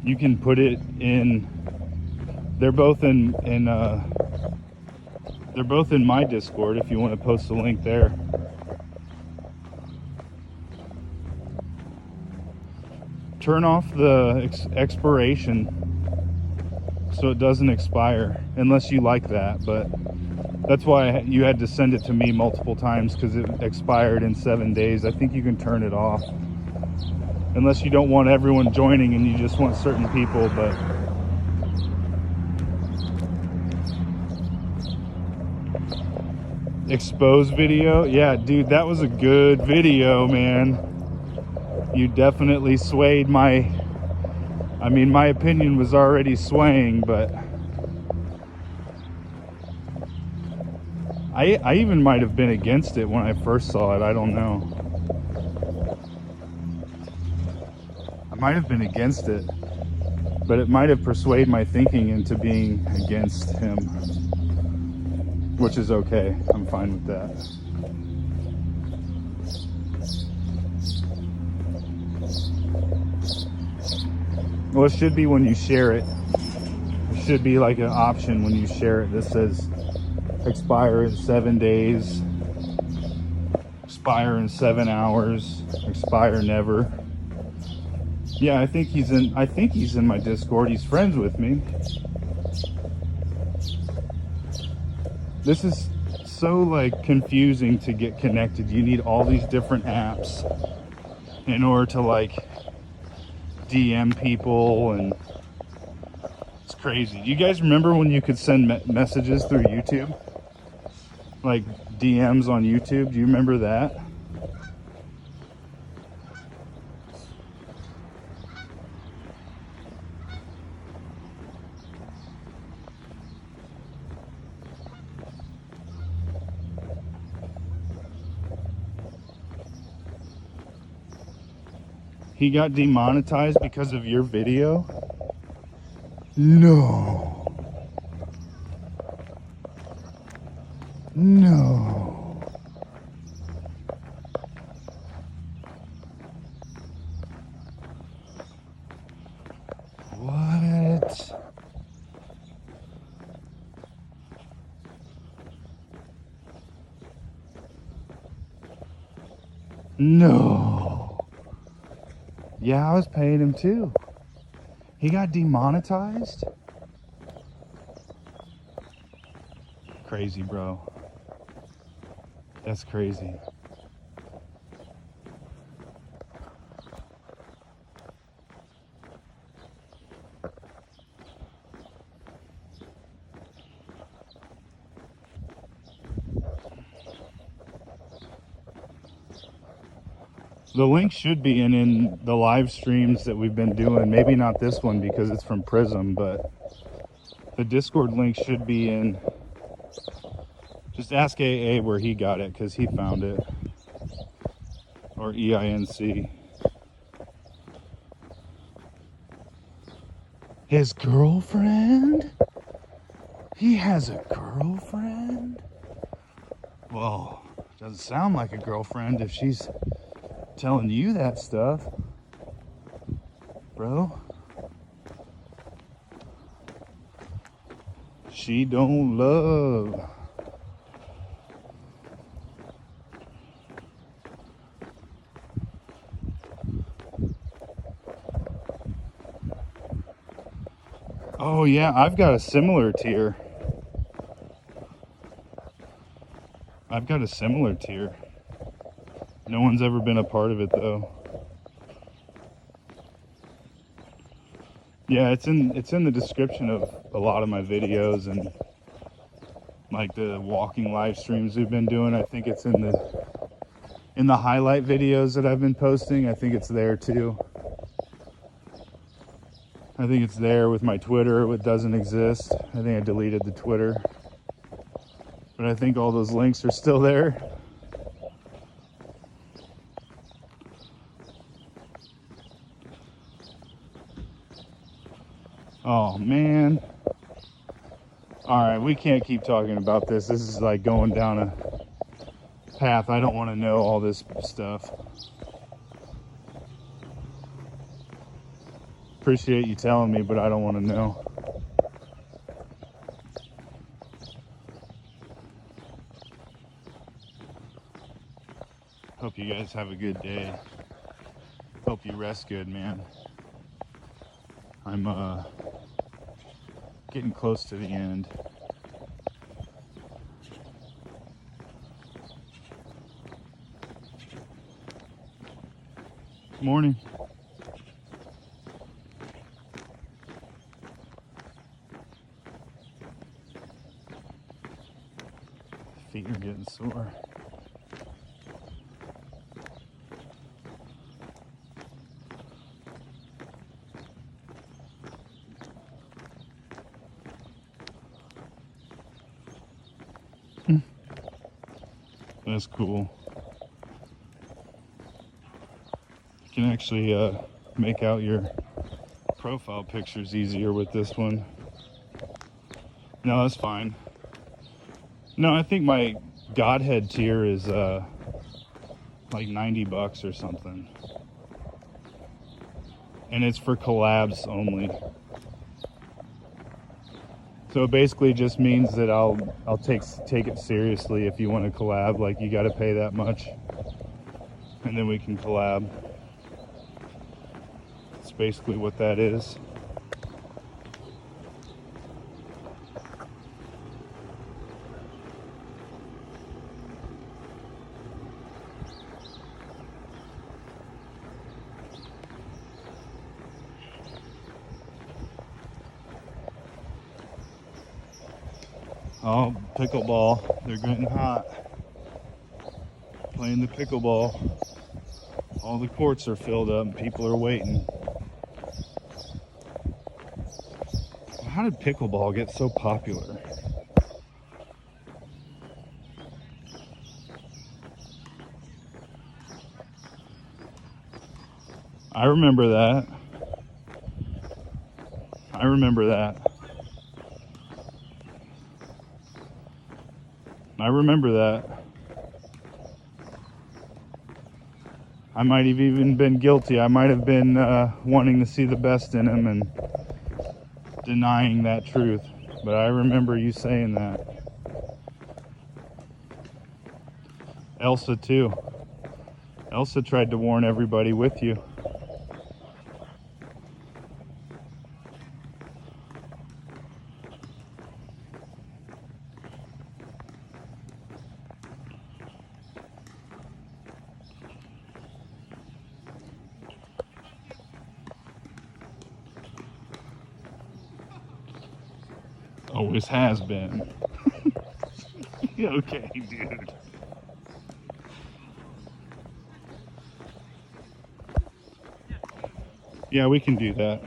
You can put it in, they're both in my Discord if you want to post a link there. Turn off the expiration so it doesn't expire, unless you like that, but that's why you had to send it to me multiple times, because it expired in 7 days. I think you can turn it off, unless you don't want everyone joining and you just want certain people. But expose video, yeah, dude, that was a good video, man. You definitely swayed my opinion was already swaying, but I even might have been against it when I first saw it. I don't know. I might have been against it, but it might have persuaded my thinking into being against him, which is okay. I'm fine with that. Well, it should be when you share it. It should be like an option when you share it that says expire in 7 days, expire in 7 hours, expire never. Yeah, I think he's in my Discord. He's friends with me. This is so like confusing to get connected. You need all these different apps in order to like DM people, and it's crazy. Do you guys remember when you could send messages through YouTube? Like DMs on YouTube? Do you remember that? He got demonetized because of your video? No. No. What? No. Yeah, I was paying him too. He got demonetized? Crazy, bro. That's crazy. The link should be in the live streams that we've been doing. Maybe not this one because it's from Prism, but the Discord link should be in. Just ask AA where he got it because he found it. Or EINC. His girlfriend? He has a girlfriend? Well, doesn't sound like a girlfriend if she's telling you that stuff, bro. She don't love. Oh yeah, I've got a similar tier. No one's ever been a part of it though. Yeah, it's in the description of a lot of my videos and like the walking live streams we've been doing. I think it's in the highlight videos that I've been posting. I think it's there too. I think it's there with my Twitter. It doesn't exist. I think I deleted the Twitter. But I think all those links are still there. Oh, man. All right, we can't keep talking about this. This is like going down a path. I don't want to know all this stuff. Appreciate you telling me, but I don't want to know. Hope you guys have a good day. Hope you rest good, man. I'm getting close to the end. Morning. Feet are getting sore. That's cool. You can actually make out your profile pictures easier with this one. No, that's fine. No, I think my Godhead tier is like $90 or something. And it's for collabs only. So it basically just means that I'll take it seriously if you want to collab. Like, you got to pay that much, and then we can collab. It's basically what that is. Oh, pickleball. They're getting hot. Playing the pickleball. All the courts are filled up and people are waiting. How did pickleball get so popular? I remember that. I remember that. I remember that. I might have even been guilty. I might have been wanting to see the best in him and denying that truth. But I remember you saying that. Elsa too. Elsa tried to warn everybody with you. Always has been. Okay, dude. Yeah, we can do that.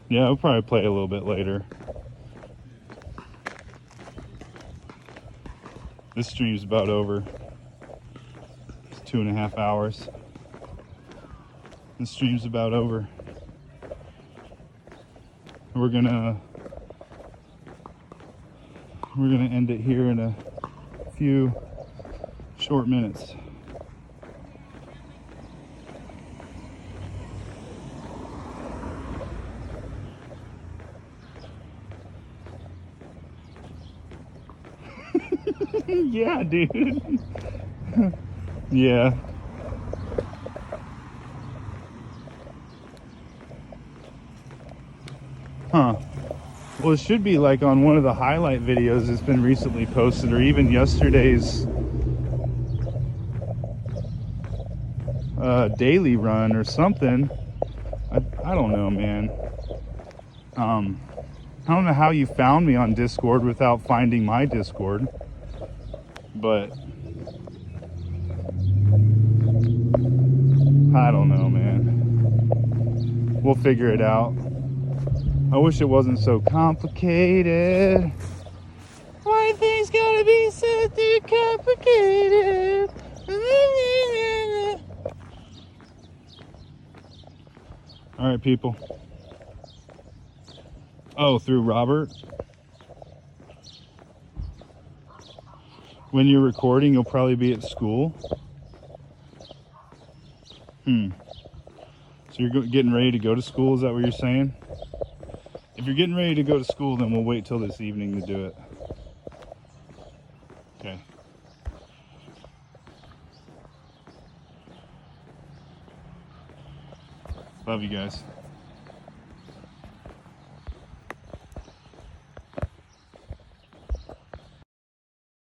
Yeah, we'll probably play a little bit later. This stream's about over. It's 2.5 hours. This stream's about over. We're gonna end it here in a few short minutes. Yeah, dude. Yeah. Huh. Well, it should be like on one of the highlight videos that's been recently posted, or even yesterday's daily run or something. I don't know, man. I don't know how you found me on Discord without finding my Discord, but I don't know, man. We'll figure it out. I wish it wasn't so complicated. Why things gotta be so too complicated? All right, people. Oh, through Robert? When you're recording, you'll probably be at school. So you're getting ready to go to school, is that what you're saying? If you're getting ready to go to school, then we'll wait till this evening to do it. Okay. Love you guys.